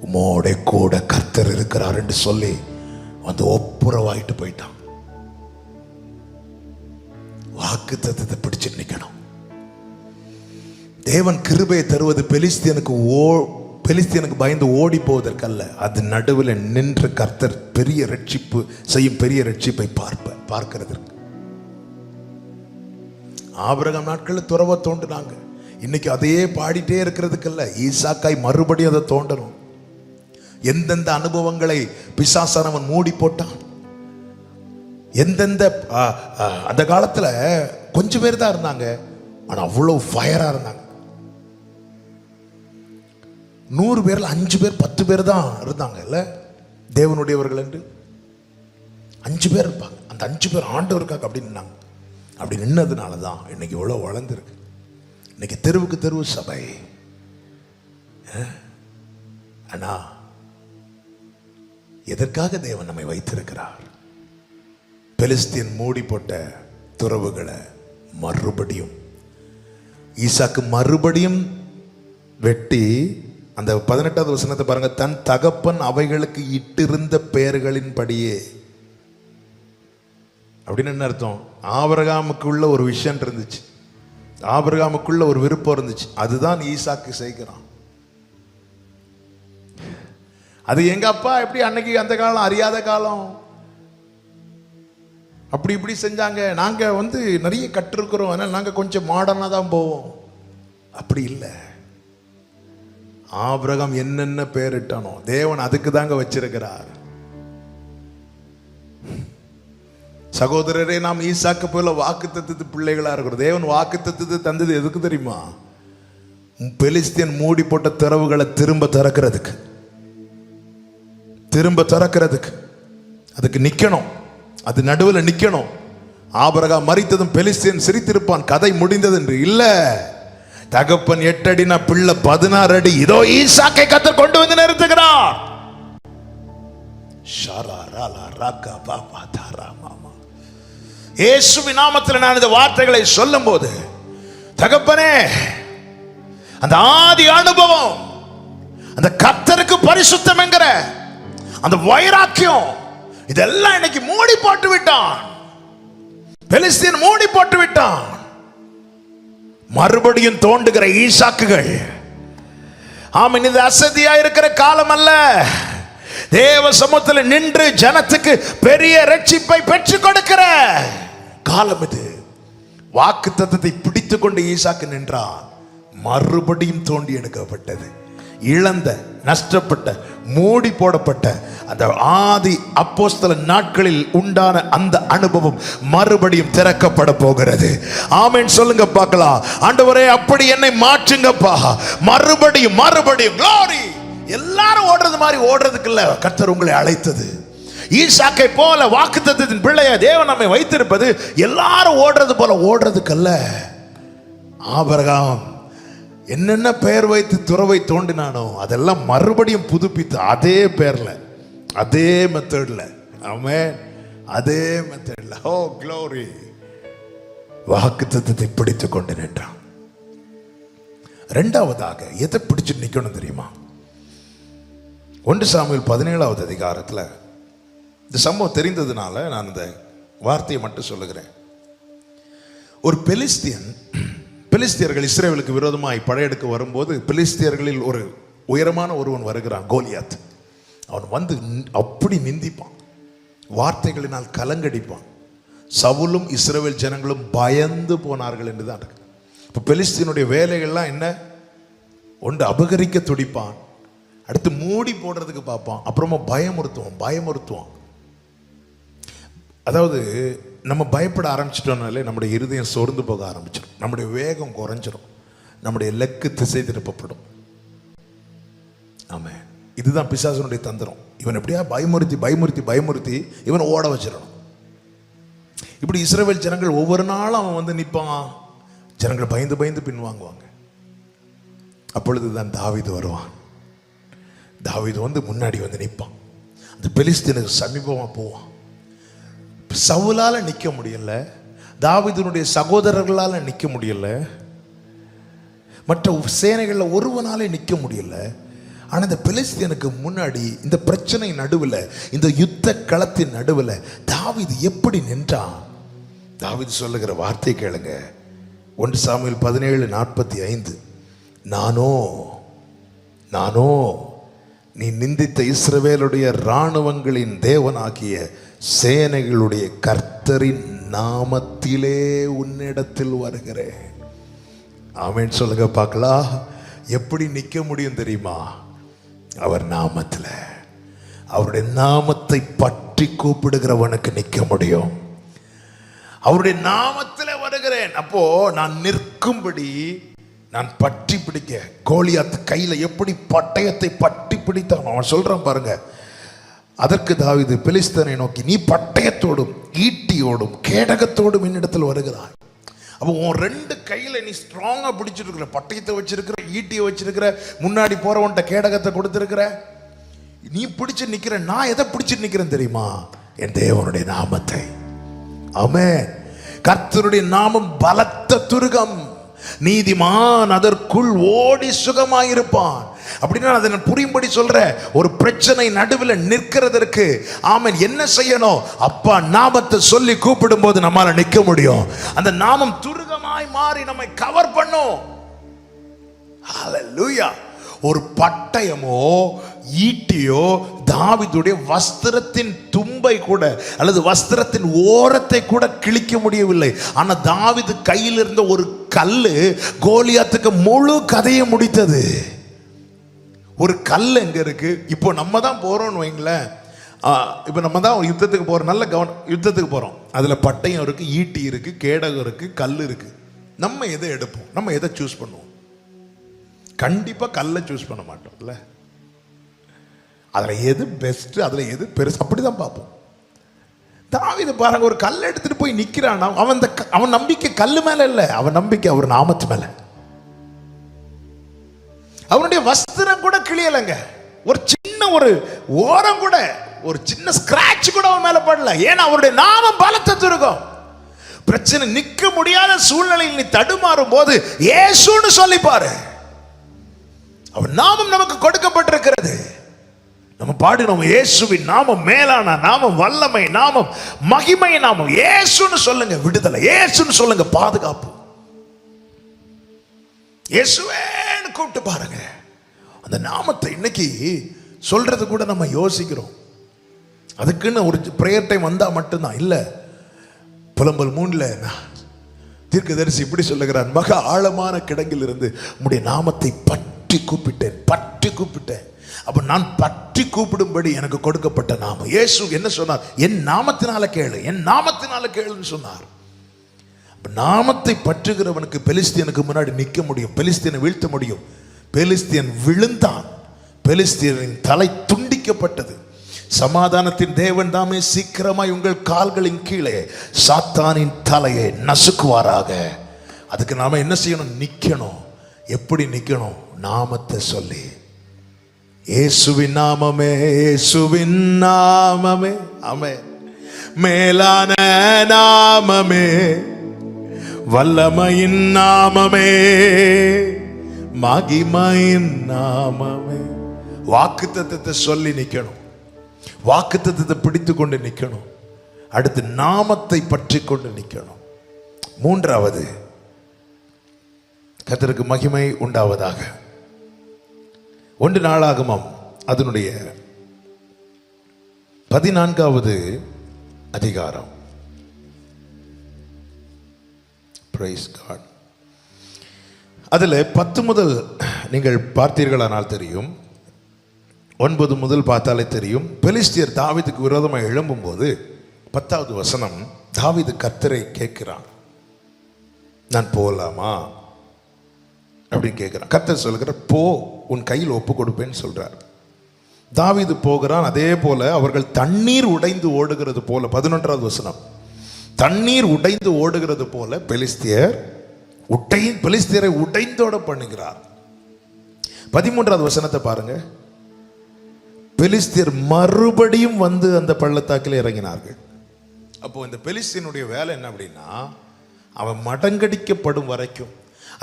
உம்மோட கூட கர்த்தர் இருக்கிறார் என்று சொல்லி வந்து ஒப்புரவாயிட்டு போயிட்டான். வாக்குத்தத்தத்தை பிடிச்சு நிக்கணும். தேவன் கிருபையை தருவது பெலிஸ்தியனுக்கு பயந்து ஓடி போவதற்கல்ல, அது நடுவில் நின்று கர்த்தர் பெரிய ரட்சிப்பு செய்யும், பெரிய ரட்சிப்பை பார்க்கிறதற்கு. ஆபிரகாம் நாட்களில் துறவ தோண்டினாங்க. இன்னைக்கு அதையே பாடிட்டே இருக்கிறதுக்கல்ல, ஈசாக்காய் மறுபடியும் அதை தோண்டணும். எந்தெந்த அனுபவங்களை பிசாசானவன் மூடி போட்டான், எந்தெந்த அந்த காலத்துல கொஞ்சம் பேர் தான் இருந்தாங்க, ஆனா அவ்வளவு ஃபயரா இருந்தாங்க. 100 பேர்ல 5 பேர் 10 பேர் தான் இருந்தாங்க இல்ல தேவனுடையவர்கள் என்று. 5 பேர் இருப்பாங்க. அந்த 5 பேர் ஆண்டவருக்காக அப்படி நின்னாங்க. அப்படி நின்னதுனால தான் இன்னைக்கு இவ்வளவு வளர்ந்துருக்கு. இன்னைக்கு தெருவுக்கு தெருவு சபை. ஆனா எதற்காக தேவன் நம்மை வைத்திருக்கிறார்? பெலிஸ்தீன் மூடி போட்ட துறவுகளை மறுபடியும் ஈசாக்கு மறுபடியும் வெட்டி, அந்த 18வது வசனத்தை பாருங்க. தன் தகப்பன் அவைகளுக்கு இட்டிருந்த பெயர்களின் படியே. அப்படின்னு என்ன அர்த்தம்? ஆபிரகாமுக்குள்ள ஒரு விஷயம் இருந்துச்சு, ஆபிரகாமுக்குள்ள ஒரு விருப்பம் இருந்துச்சு, அதுதான் ஈசாக்கு செய்கிறான். அது எங்க அப்பா எப்படி அன்னைக்கு அந்த காலம் அறியாத காலம் அப்படி இப்படி செஞ்சாங்க, நாங்க நிறைய கற்றுக்கிறோம், அதனால நாங்க கொஞ்சம் மாடர்னா தான் போவோம். அப்படி இல்லை. ஆபிரகாம் என்னென்ன பேரிட்டானோ தேவன் அதுக்கு தாங்க வச்சிருக்கிறார். சகோதரரே, நாம் ஈசாக்கு போல வாக்குத்தத்தத்து பிள்ளைகளா இருக்கிறோம். தேவன் வாக்குத்தத்தத்தை தந்தது எதுக்கு தெரியுமா? பெலிஸ்தியன் மூடி போட்ட திறவுகளை திரும்ப திறக்கிறதுக்கு. அதுக்கு நிக்கணும், அது நடுவில் நிக்கணும். ஆபிரகாம் மரித்ததும் பெலிஸ்தியன் சிரித்திருப்பான், கதை முடிந்தது என்று இல்ல. தகப்பன் 8 அடினா பிள்ளை 16 அடி. இதோ ஈசாக்கை கர்த்தர் கொண்டு வந்து நிறுத்துகிறார். இயேசுவின் நாமத்தில் நான் இந்த வார்த்தைகளை சொல்லும் போது, தகப்பனே, அந்த ஆதி அனுபவம், அந்த கர்த்தருக்கு பரிசுத்தம் என்கிற அந்த வைராக்கியம், இதெல்லாம் இன்னைக்கு மூடி போட்டு விட்டான். பெலிஸ்தீன் மூடி போட்டு விட்டான். மறுபடியும் தோண்டுகிற ஈசாக்குகள். ஆமென். இது அசதியா இருக்கிற காலம் அல்ல. தேவ சமூகத்தில் நின்று ஜனத்துக்கு பெரிய ரட்சிப்பை பெற்றுக் கொடுக்கிற காலம் இது. வாக்குத்தத்தத்தை பிடித்துக் கொண்டு ஈசாக்கு நின்றான். மறுபடியும் தோண்டி எடுக்கப்பட்டது. இழந்த, நஷ்டப்பட்ட, மூடி போடப்பட்ட அந்த ஆதி அப்போஸ்தல நாட்களில் உண்டான அந்த அனுபவம் மறுபடியும் திறக்கப்பட போகிறது. ஆமென் சொல்லுங்க பார்க்கலாம். ஆண்டவரே, அப்படி என்னை மாற்றுங்கப்பா. மறுபடியும் glory. எல்லாரும் ஓடுறது மாதிரி ஓடுறதுக்கு இல்ல கர்த்தர் உங்களை அழைத்தது. ஈசாக்கை போல வாக்குத்தத்தத்தின் பிள்ளைய தேவன் நம்மை வைத்திருப்பது எல்லாரும் ஓடுறது போல ஓடுறதுக்கு அல்ல. ஆபிரகாம் என்னென்ன பெயர் வைத்து துறவை தோண்டினானோ அதெல்லாம் மறுபடியும் புதுப்பித்து அதே பெயர்ல, அதே மெத்தட்ல, ஆமென், அதே மெத்தட்ல. ஓ glory. வாக்குத்தத்தத்தை பிடித்துக் கொண்டு நின்றான். இரண்டாவதாக எதை பிடிச்சு நிக்கணும் தெரியுமா? 1 சாமுவேல் 17வது அதிகாரத்தில் இந்த சம்பவம் தெரிந்ததுனால நான் இந்த வார்த்தையை மட்டும் சொல்லுகிறேன். ஒரு பெலிஸ்தியர்கள் இஸ்ரவேலுக்கு விரோதமாய் படையெடுக்க வரும்போது பெலிஸ்தியர்களில் ஒரு உயரமான ஒருவன் வருகிறான், கோலியாத். அவன் அப்படி நிந்திப்பான், வார்த்தைகளினால் கலங்கடிப்பான், சவுலும் இஸ்ரவேல் ஜனங்களும் பயந்து போனார்கள் என்று தான் இருக்கு. இப்போ பெலிஸ்தீனுடைய வேலைகள்லாம் என்ன? ஒன்று அபகரிக்க துடிப்பான், அடுத்து மூடி போடுறதுக்கு பார்ப்பான், அப்புறமா பயமுறுத்துவான். அதாவது நம்ம பயப்பட ஆரம்பிச்சிட்டோம்னாலே நம்முடைய இருதயம் சோர்ந்து போக ஆரம்பிச்சிடும், நம்முடைய வேகம் குறைஞ்சிடும், நம்முடைய லெக்கு திசை திருப்பப்படும். ஆமாம், இதுதான் பிசாசனுடைய தந்திரம். இவன் எப்படியா பயமுறுத்தி இவன் ஓட வச்சிடணும். இப்படி இஸ்ரவேல் ஜனங்கள் ஒவ்வொரு நாளும் அவன் வந்து நிற்பான், ஜனங்கள் பயந்து பின்வாங்குவாங்க. அப்பொழுதுதான் தாவீது வருவான். தாவீது வந்து முன்னாடி வந்து நிற்பான், அந்த பெலிஸ்தீனுக்கு சமீபமாக போவான். சவுலால நிற்க முடியல, தாவீதுனுடைய சகோதரர்களால் நிற்க முடியல, மற்ற சேனைகளில் ஒருவனாலே நிற்க முடியல. ஆனால் இந்த பெலிஸ்தீனுக்கு முன்னாடி இந்த பிரச்சனை நடுவில், இந்த யுத்த களத்தின் நடுவில் தாவீது எப்படி நின்றான்? தாவீது சொல்லுகிற வார்த்தை கேளுங்க. 1 சாமுவேல் 17:45. நானோ நீ நிந்தித்த இஸ்ரவேலுடைய இராணுவங்களின் தேவனாகிய சேனைகளுடைய கர்த்தரின் நாமத்திலே உன்னிடத்தில் வருகிறேன். ஆமென் சொல்லுங்க பார்க்கலாம். எப்படி நிற்க முடியும் தெரியுமா? அவர் நாமத்தில், அவருடைய நாமத்தை பற்றி கூப்பிடுகிறவனுக்கு நிற்க முடியும். அவருடைய நாமத்தில் வருகிறேன். அப்போ நான் நிற்கும்படி, நான் பற்றி பிடிக்க, கோலியாத் கையில எப்படி பட்டயத்தை பற்றி பிடித்தான் அவன் சொல்றான் பாருங்க. அதற்கு தாவீது பெலிஸ்தனை நோக்கி, நீ பட்டயத்தோடும் ஈட்டியோடும் கேடகத்தோடும் என்னிடத்தில் வருகிறாய். அப்போ உன் 2 கையில நீ ஸ்ட்ராங்கா பிடிச்சிருக்கிற, பட்டயத்தை வச்சிருக்கிற, ஈட்டியை வச்சிருக்கிற, முன்னாடி போறவன்ட்ட கேடகத்தை கொடுத்திருக்கிற, நீ பிடிச்சு நிக்கிற. நான் எதை பிடிச்சிட்டு நிக்கிறேன் தெரியுமா? என் தேவனுடைய நாமத்தை. ஆமென். கர்த்தருடைய நாமம் பலத்த துருகம், நீதிமான் அதற்குள் ஓடி சுகமாயிருப்பான். அப்படின்னா அதை நான் புரியும்படி சொல்ற, ஒரு பிரச்சனை நடுவில் நிற்கிறதற்கு ஆமென் என்ன செய்யணும்? அப்பா நாமத்தை சொல்லி கூப்பிடும் போது நம்மால நிற்க முடியும். அந்த நாமம் துருகமாய் மாறி நம்மை கவர் பண்ணும். ஹல்லேலூயா. ஒரு பட்டயமோ ஈட்டியோ தாவீதுடைய வஸ்திரத்தின் தும்பை கூட அல்லது வஸ்திரத்தின் ஓரத்தை கூட கிழிக்க முடியவில்லை. ஆனா தாவீது கையில் இருந்த ஒரு கல்லு கோலியாத்துக்கு முழு கதையை முடித்தது. ஒரு கல் எங்க இருக்கு? இப்போ நம்ம தான் போறோம்னு வைங்களேன். இப்போ நம்ம தான் யுத்தத்துக்கு போறோம், நல்ல யுத்தத்துக்கு போறோம். அதுல பட்டயம் இருக்கு, ஈட்டி இருக்கு, கேடகம் இருக்கு, கல் இருக்கு. நம்ம எதை எடுப்போம்? நம்ம எதை சூஸ் பண்ணுவோம்? கண்டிப்பா கல்லை சூஸ் பண்ண மாட்டோம்ல. அதுல எது பெஸ்ட், அதுல எது பெருசு, அப்படிதான் பார்ப்போம். தாவீது பாருங்க, ஒரு கல்லை எடுத்துட்டு போய் நிக்கிறான். அவன் நம்பிக்கை கல்லு மேல இல்ல, அவன் நம்பிக்கை அவர் நாமத்து மேல. அவனுடைய வஸ்திரம் கூட கிளியலங்க, ஒரு சின்ன ஒரு ஓரம் கூட, ஒரு சின்ன ஸ்கிராட்ச் கூட அவன் மேல படல. ஏன்னா அவருடைய நாமம் பலத்த துருகம். பிரச்சனை நிக்க முடியாத சூழ்நிலையில் நீ தடுமாறும் போது இயேசுன்னு சொல்லி பாரு. அவர் நாமம் நமக்கு கொடுக்கப்பட்டிருக்கிறது. நம்ம பாடினோம், இயேசுவின் நாமம் மேலான நாமம், வல்லமை நாமம், மகிமை நாமம். இயேசுன்னு சொல்லுங்க விடுதலை, இயேசுன்னு சொல்லுங்க பாதுகாப்பு. இயேசுவேன்னு கூப்பிட்டு பாருங்க. அந்த நாமத்தை இன்னைக்கு சொல்றது கூட நம்ம யோசிக்கிறோம். அதுக்குன்னு ஒரு பிரேயர் டைம் வந்தா மட்டும்தான் இல்ல. புலம்பல் 3ல தீர்க்கதரிசி இப்படி சொல்லுகிறார், மகா ஆழமான கிடங்கில் இருந்து உம்முடைய நாமத்தை பற்றி கூப்பிட்டேன். அப்ப நான் பற்றி கூப்பிடும்படி எனக்கு கொடுக்கப்பட்ட நாமம். இயேசு என்ன சொன்னார்? என் நாமத்தினால கேளு, என் நாமத்தினால கேளுன்னு சொன்னார். நாமத்தை பற்றுகிறவனுக்கு பெலிஸ்தீனுக்கு முன்னாடி நிற்க முடியும், பெலிஸ்தீனை வீழ்த்த முடியும். பெலிஸ்தீன் விழுந்தான், பெலிஸ்தீனின் தலை துண்டிக்கப்பட்டது. சமாதானத்தின் தேவன் தாமே சீக்கிரமாய் உங்கள் கால்களின் கீழே சாத்தானின் தலையை நசுக்குவாராக. அதுக்கு நாம என்ன செய்யணும்? நிக்கணும். எப்படி நிக்கணும்? நாமத்தை சொல்லி, இயேசுவின் நாமமே, இயேசுவின் நாமமே, ஆமென், மேலான நாமமே, வல்லமையின் நாமமே, மகிமையின் நாமமே. வாக்குத்தத்தத்தை சொல்லி நிக்கணும், வாக்குத்தத்தத்தை பிடித்து கொண்டு நிக்கணும். அடுத்து நாமத்தை பற்றி கொண்டு நிக்கணும். 3வது, கர்த்தருக்கு மகிமை உண்டாவதாக. 1 நாளாகமம் அதனுடைய 14வது அதிகாரம் பிரைஸ் காட். அதில் 10 முதல் நீங்கள் பார்த்தீர்களானால் தெரியும், 9 முதல் பார்த்தாலே தெரியும். பெலிஸ்தியர் தாவீதுக்கு விரோதமாக எழும்பும்போது 10வது வசனம், தாவீது கர்த்தரை கேட்கிறான், நான் போகலாமா அப்படின்னு கேட்கிறான். கர்த்தர் சொல்கிற, போ, உன் கையில் ஒப்பு கொடுப்பேன்னு சொல்றார். தாவீது போகிறான். அதே போல அவர்கள் தண்ணீர் உடைந்து ஓடுகிறது போல, 11வது வசனம், தண்ணீர் உடைந்து ஓடுகிறது போல பெலிஸ்தியரை உடைந்தோட பண்ணுகிறார். 13வது வசனத்தை பாருங்க. பெலிஸ்தியர் மறுபடியும் வந்து அந்த பள்ளத்தாக்கில் இறங்கினார்கள். அப்போ இந்த பெலிஸ்தியனுடைய வேலை என்ன அப்படின்னா, அவன் மடங்கடிக்கப்படும் வரைக்கும்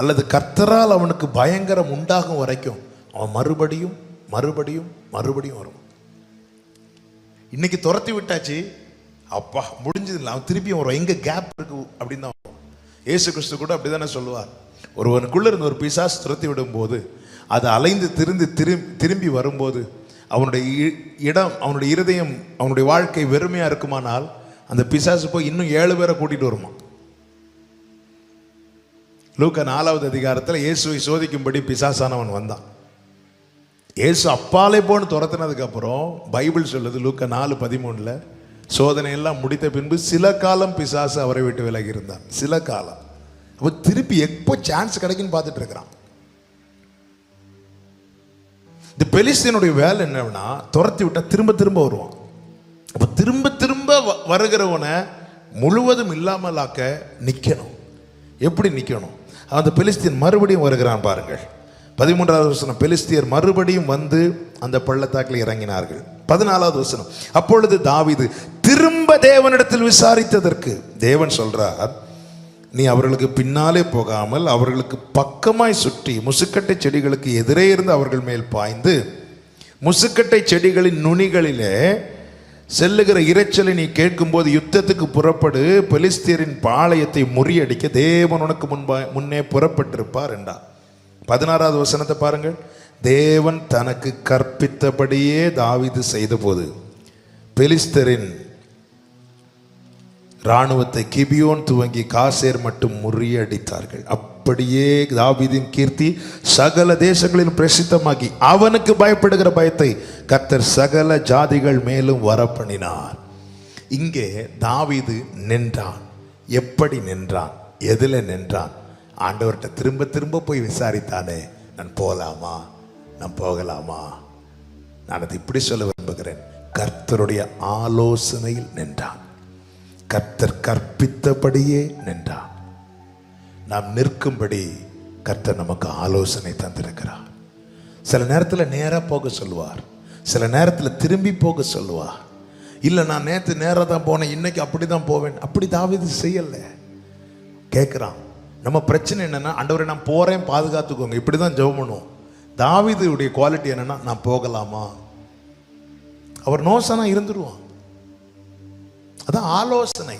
அல்லது கர்த்தரால் அவனுக்கு பயங்கரம் உண்டாகும் வரைக்கும் அவன் மறுபடியும் மறுபடியும் மறுபடியும் வரும். இன்னைக்கு துரத்தி விட்டாச்சு, அப்பா முடிஞ்சது இல்லை, அவன் திருப்பியும் வரும். எங்க கேப் இருக்கு அப்படின்னு தான் வரும். இயேசு கிறிஸ்து கூட அப்படிதானே சொல்லுவார். ஒருவனுக்குள்ள இருந்து ஒரு பிசாசு துரத்தி விடும் போது அது அலைந்து திரும்பி வரும்போது அவனுடைய இடம், அவனுடைய இருதயம், அவனுடைய வாழ்க்கை வெறுமையா இருக்குமானால் அந்த பிசாசு போய் இன்னும் 7 பேரை கூட்டிட்டு வருமா. லூக்கா 4வது அதிகாரத்தில் இயேசுவை சோதிக்கும்படி பிசாசானவன் வந்தான். இயேசு அப்பாலே போன்னு துரத்தினதுக்கு அப்புறம் பைபிள் சொல்லுது, லூக்கா 4:13, சோதனை எல்லாம் முடித்த பின்பு சில காலம் பிசாசு அவரை விட்டு விலகி இருந்தான். சில காலம். அப்போ திருப்பி எப்போ சான்ஸ் கிடைக்குன்னு பார்த்துட்டு இருக்கிறான். இந்த பெலிஸ்தியனுடைய வேலை என்னன்னா, துரத்தி விட்டா திரும்ப திரும்ப வருவான். அப்போ திரும்ப திரும்ப வருகிறவனை முழுவதும் இல்லாமலாக்க நிற்கணும். எப்படி நிற்கணும்? அந்த பெலிஸ்தியன் மறுபடியும் வருகிறான் பாருங்கள். 13வது வசனம், பெலிஸ்தியர் மறுபடியும் வந்து அந்த பள்ளத்தாக்கில் இறங்கினார்கள். 14வது வசனம், அப்பொழுது தாவீது திரும்ப தேவனிடத்தில் விசாரித்ததற்கு தேவன் சொல்றார், நீ அவர்களுக்கு பின்னாலே போகாமல் அவர்களுக்கு பக்கமாய் சுற்றி முசுக்கட்டை செடிகளுக்கு எதிரே இருந்து அவர்கள் மேல் பாய்ந்து முசுக்கட்டை செடிகளின் நுனிகளிலே செல்லுகிற இரைச்சலை நீ கேட்கும்போது யுத்தத்துக்கு புறப்படு, பெலிஸ்தியரின் பாளையத்தை முறியடிக்க தேவன் உனக்கு முன்னே புறப்பட்டிருப்பார் என்றார். 16வது வசனத்தை பாருங்கள். தேவன் தனக்கு கற்பித்தபடியே தாவீது செய்த போது பெலிஸ்தரின் இராணுவத்தை கிபியோன் துவங்கி காசேர் மட்டும் முறியடித்தார்கள். அப்படியே தாவீதின் கீர்த்தி சகல தேசங்களிலும் பிரசித்தமாகி அவனுக்கு பயப்படுகிற பயத்தை கர்த்தர் சகல ஜாதிகள் மேலும் வரப்பண்ணினார். இங்கே தாவீது நின்றான். எப்படி நின்றான்? எதில் நின்றான்? ஆண்டவர்கிட்ட திரும்ப திரும்ப போய் விசாரித்தானே, நான் போகலாமா, நான் போகலாமா. நான் அதை இப்படி சொல்ல விரும்புகிறேன், கர்த்தருடைய ஆலோசனையில் நின்றான். கர்த்தர் கற்பித்தபடியே நின்றான். நாம் நிற்கும்படி கர்த்தர் நமக்கு ஆலோசனை தந்திருக்கிறார். சில நேரத்தில் நேராக போக சொல்லுவார், சில நேரத்தில் திரும்பி போக சொல்லுவார். இல்லை, நான் நேற்று நேராக தான் போனேன், இன்னைக்கு அப்படி தான் போவேன். அப்படி தாவீது செய்யலை. கேட்குறான். நம்ம பிரச்சனை என்னன்னா, ஆண்டவரே நான் போகிறேன், பாதுகாத்துக்கோங்க, இப்படி தான் ஜெபம் பண்ணுவோம். தாவீதுடைய குவாலிட்டி என்னன்னா, நான் போகலாமா. அவர் நோசனா இருந்துருவான். அதான் ஆலோசனை.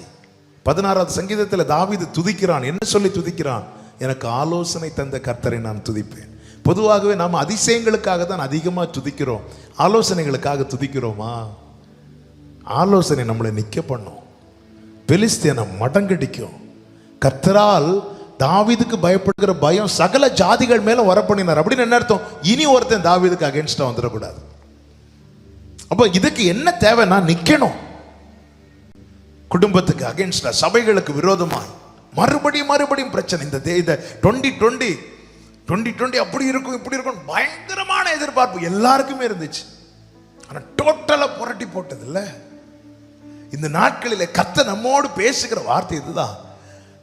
16வது சங்கீதத்தில் தாவீது துதிக்கிறான். என்ன சொல்லி துதிக்கிறான்? எனக்கு ஆலோசனை தந்த கர்த்தரை நான் துதிப்பேன். பொதுவாகவே நாம் அதிசயங்களுக்காக தான் அதிகமாக துதிக்கிறோம், ஆலோசனைகளுக்காக துதிக்கிறோமா? ஆலோசனை நம்மளை நிற்க பண்ணும், பெலிஸ்தியனை மடங்கடிக்கும். கர்த்தரால் தாவீதுக்கு பயப்படுகிற பயம் சகல ஜாதிகள் மேல வரப்பண்ணினார். அப்படின்னு என்ன அர்த்தம்? இனி ஒருத்தன் தாவீதுக்கு அகேன்ஸ்டா வந்துடக்கூடாது. அப்போ இதுக்கு என்ன தேவைன்னா, நிக்கணும். குடும்பத்துக்கு அகேன்ஸ்டா, சபைகளுக்கு விரோதமாய் மறுபடியும் மறுபடியும் பிரச்சனை. இந்த 2020 அப்படி இருக்கும் இப்படி இருக்கும் பயங்கரமான எதிர்பார்ப்பு எல்லாருக்குமே இருந்துச்சு. ஆனா டோட்டலா புரட்டி போட்டது இல்ல. இந்த நாட்களில் கர்த்தர் நம்மோடு பேசுகிற வார்த்தை இதுதான்.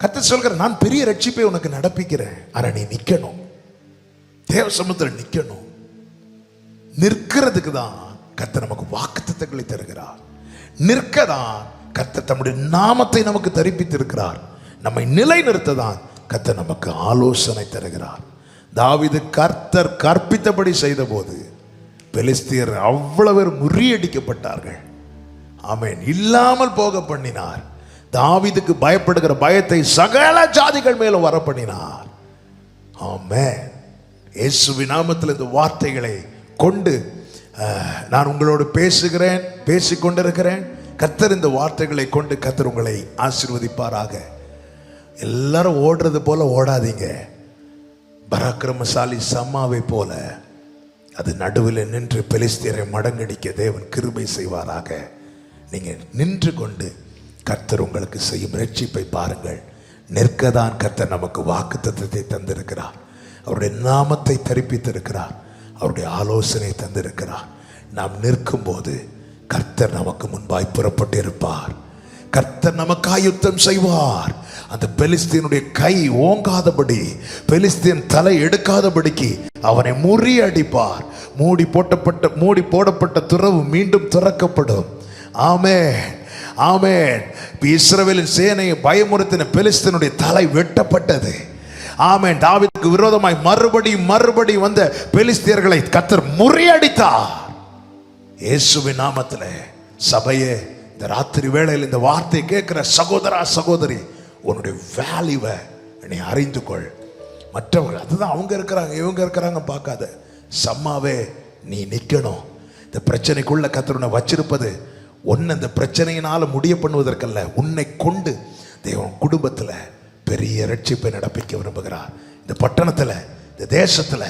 கர்த்தர் சொல்கிற, நான் பெரிய ரட்சிப்பை உனக்கு நடப்பிக்கிறேன், ஆனா நீ நிக்கணும், தேவ சமுத்திரம் நிக்கணும். நிற்கிறதுக்கு தான் கர்த்தர் நமக்கு வாக்குத்தத்தங்களை தருகிறார். நிற்கதான் கர்த்தர் தம்முடைய நாமத்தை நமக்கு தரிப்பித்திருக்கிறார். நம்மை நிலை நிறுத்ததான் கர்த்தர் நமக்கு ஆலோசனை தருகிறார். தாவீது கர்த்தர் கற்பித்தபடி செய்த போது பெலிஸ்தியர் அவ்வளவு முறியடிக்கப்பட்டார்கள். ஆமென். இல்லாமல் போக பண்ணினார். தாவீதுக்கு பயப்படுகிற பயத்தை சகல ஜாதிகள் மேல வர பண்ணினார். ஆமென். இயேசுவின் நாமத்தில் இந்த வார்த்தைகளை கொண்டு நான் உங்களோடு பேசிக்கொண்டிருக்கிறேன். கர்த்தர் இந்த வார்த்தைகளை கொண்டு கர்த்தர் உங்களை ஆசீர்வதிப்பாராக. எல்லாரும் ஓடுறது போல ஓடாதீங்க. பராக்கிரமசாலி சம்மாவை போல அது நடுவில் நின்று பெலிஸ்தியரை மடங்கடிக்க தேவன் கிருபை செய்வாராக. நீங்க நின்று கொண்டு கர்த்தர் உங்களுக்கு செய்யும் ரட்சிப்பை பாருங்கள். நிற்கதான் கர்த்தர் நமக்கு வாக்குத்தத்தத்தை தந்திருக்கிறார். அவருடைய நாமத்தை தரிப்பித்திருக்கிறார். அவருடைய ஆலோசனை தந்திருக்கிறார். நாம் நிற்கும் போது கர்த்தர் நமக்கு முன்பாய் புறப்பட்டு இருப்பார். கர்த்தர் நமக்காய் யுத்தம் செய்வார். அந்த பெலிஸ்தீனுடைய கை ஓங்காதபடி, பெலிஸ்தீன் தலை எடுக்காதபடிக்கு அவனை முறியடிப்பார். மூடி போடப்பட்ட துறவு மீண்டும் திறக்கப்படும். ஆமென், ஆமென். இஸ்ரவேலின் சேனையை பயமுறுத்தின பெலிஸ்தீனுடைய தலை வெட்டப்பட்டது. ஆமென். தாவீதுக்கு விரோதமாய் மறுபடி வந்த பெலிஸ்தியர்களை கர்த்தர் முறியடித்தார். இயேசுவின் நாமத்திலே சபையே, இந்த ராத்திரி வேளையில் இந்த வார்த்தை கேட்கிற சகோதரா சகோதரி, உன்னுடைய வேல்யூவை நீ அறிந்து கொள். மற்றவர்கள் அதுதான் அவங்க இருக்கிறாங்க இவங்க இருக்கிறாங்க பார்க்காத. சம்மாவே நீ நிற்கணும். இந்த பிரச்சனைக்குள்ள கர்த்தர் உன்னை வச்சிருப்பது ஒன்னு இந்த பிரச்சனையினால முடிய பண்ணுவதற்கல்ல, உன்னை கொண்டு தேவன் குடும்பத்தில் பெரிய ரட்சிப்பை நடப்பிக்க விரும்புகிறார். இந்த பட்டணத்தில், இந்த தேசத்தில்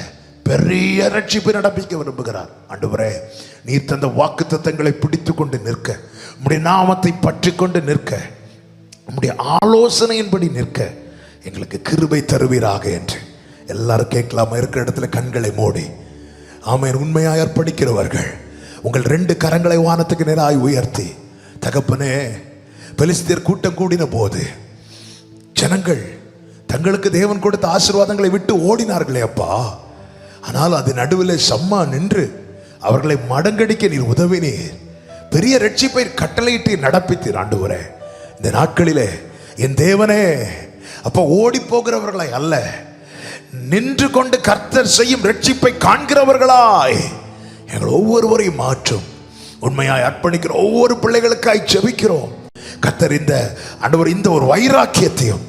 பெரிய ரட்சிப்பை நடப்பிக்க விரும்புகிறார். ஆண்டவரே, நீர் தந்த வாக்குத்தத்தங்களை பிடித்து கொண்டு நிற்க, உம்முடைய நாமத்தை பற்றி கொண்டு நிற்க, உம்முடைய ஆலோசனையின்படி நிற்க எங்களுக்கு கிருபை தருவீராக என்று எல்லாரும் கேட்கலாமா? இருக்கிற இடத்துல கண்களை மூடி ஆமென். உண்மையாய் அர்ப்பணிக்கிறவர்கள் உங்கள் 2 கரங்களை வானத்துக்கு நேராய் உயர்த்தி, தகப்பனே, பெலிஸ்தியர் கூட்டம் கூடின போது ஜனங்கள் தங்களுக்கு தேவன் கொடுத்த ஆசீர்வாதங்களை விட்டு ஓடினார்களே அப்பா. ஆனால் அது நடுவில் சம்மா நின்று அவர்களை மடங்கடிக்க நீர் உதவினீர். பெரிய ரட்சிப்பை கட்டளையிட்டு நடப்பித்தீர். ஆண்டவரே, இந்த நாட்களிலே என் தேவனே அப்ப ஓடி போகிறவர்களை அல்ல, நின்று கொண்டு கர்த்தர் செய்யும் ரட்சிப்பை காண்கிறவர்களாய் எங்கள் ஒவ்வொருவரையும் மாற்றும். உண்மையாய் அர்ப்பணிக்கிற ஒவ்வொரு பிள்ளைகளுக்காய் ஜெபிக்கிறோம். கர்த்தர் இந்த ஆண்டவர் இந்த ஒரு வைராக்கியத்தையும்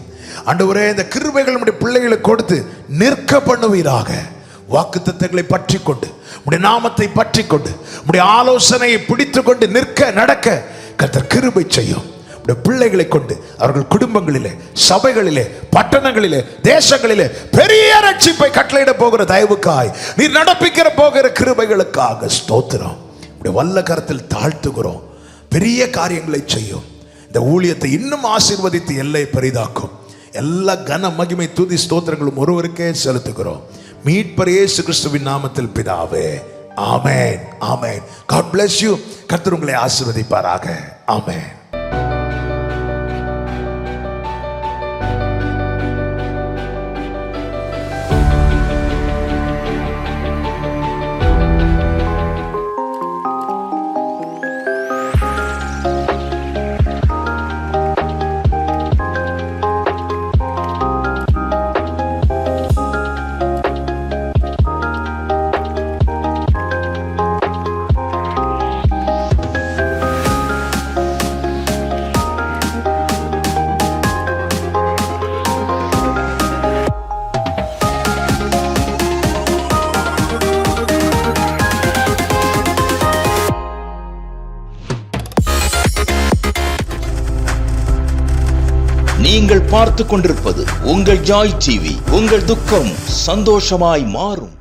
ஆண்டவரே இந்த கிருபைகள் நம்முடைய பிள்ளைகளுக்கு கொடுத்து நிற்க பண்ணுவீராக. வாக்குத்தத்தங்களை பற்றி கொண்டு, உம்முடைய நாமத்தை பற்றி கொண்டு, உம்முடைய ஆலோசனையை பிடித்து கொண்டு நிற்க நடக்க கர்த்தர் கிருபை செய்யும். உம்முடைய பிள்ளைகளை கொண்டு அவர்கள் குடும்பங்களிலே, சபைகளிலே, பட்டணங்களிலே, தேசங்களிலே பெரிய ரட்சிப்பை கட்டளையிட போகிற தயவுக்காய், நீர் நடப்பிக்கிற போகிற கிருபைகளுக்காக ஸ்தோத்திரம். உம்முடைய வல்ல கரத்தில் தாழ்த்துகிறோம். பெரிய காரியங்களை செய்யும். இந்த ஊழியத்தை இன்னும் ஆசீர்வதித்து எல்லை பெரிதாக்கும். எல்லா கன மகிமை துதி ஸ்தோத்திரங்களும் ஒருவருக்கே செலுத்துகிறோம். மீட்பர் இயேசு கிறிஸ்துவின் நாமத்தில் பிதாவே, ஆமென், ஆமென். God bless you. கர்த்தர் உங்களை ஆசீர்வதிப்பாராக. ஆமென். நீங்கள் பார்த்து கொண்டிருப்பது உங்கள் ஜாய் டிவி. உங்கள் துக்கம் சந்தோஷமாய் மாறும்.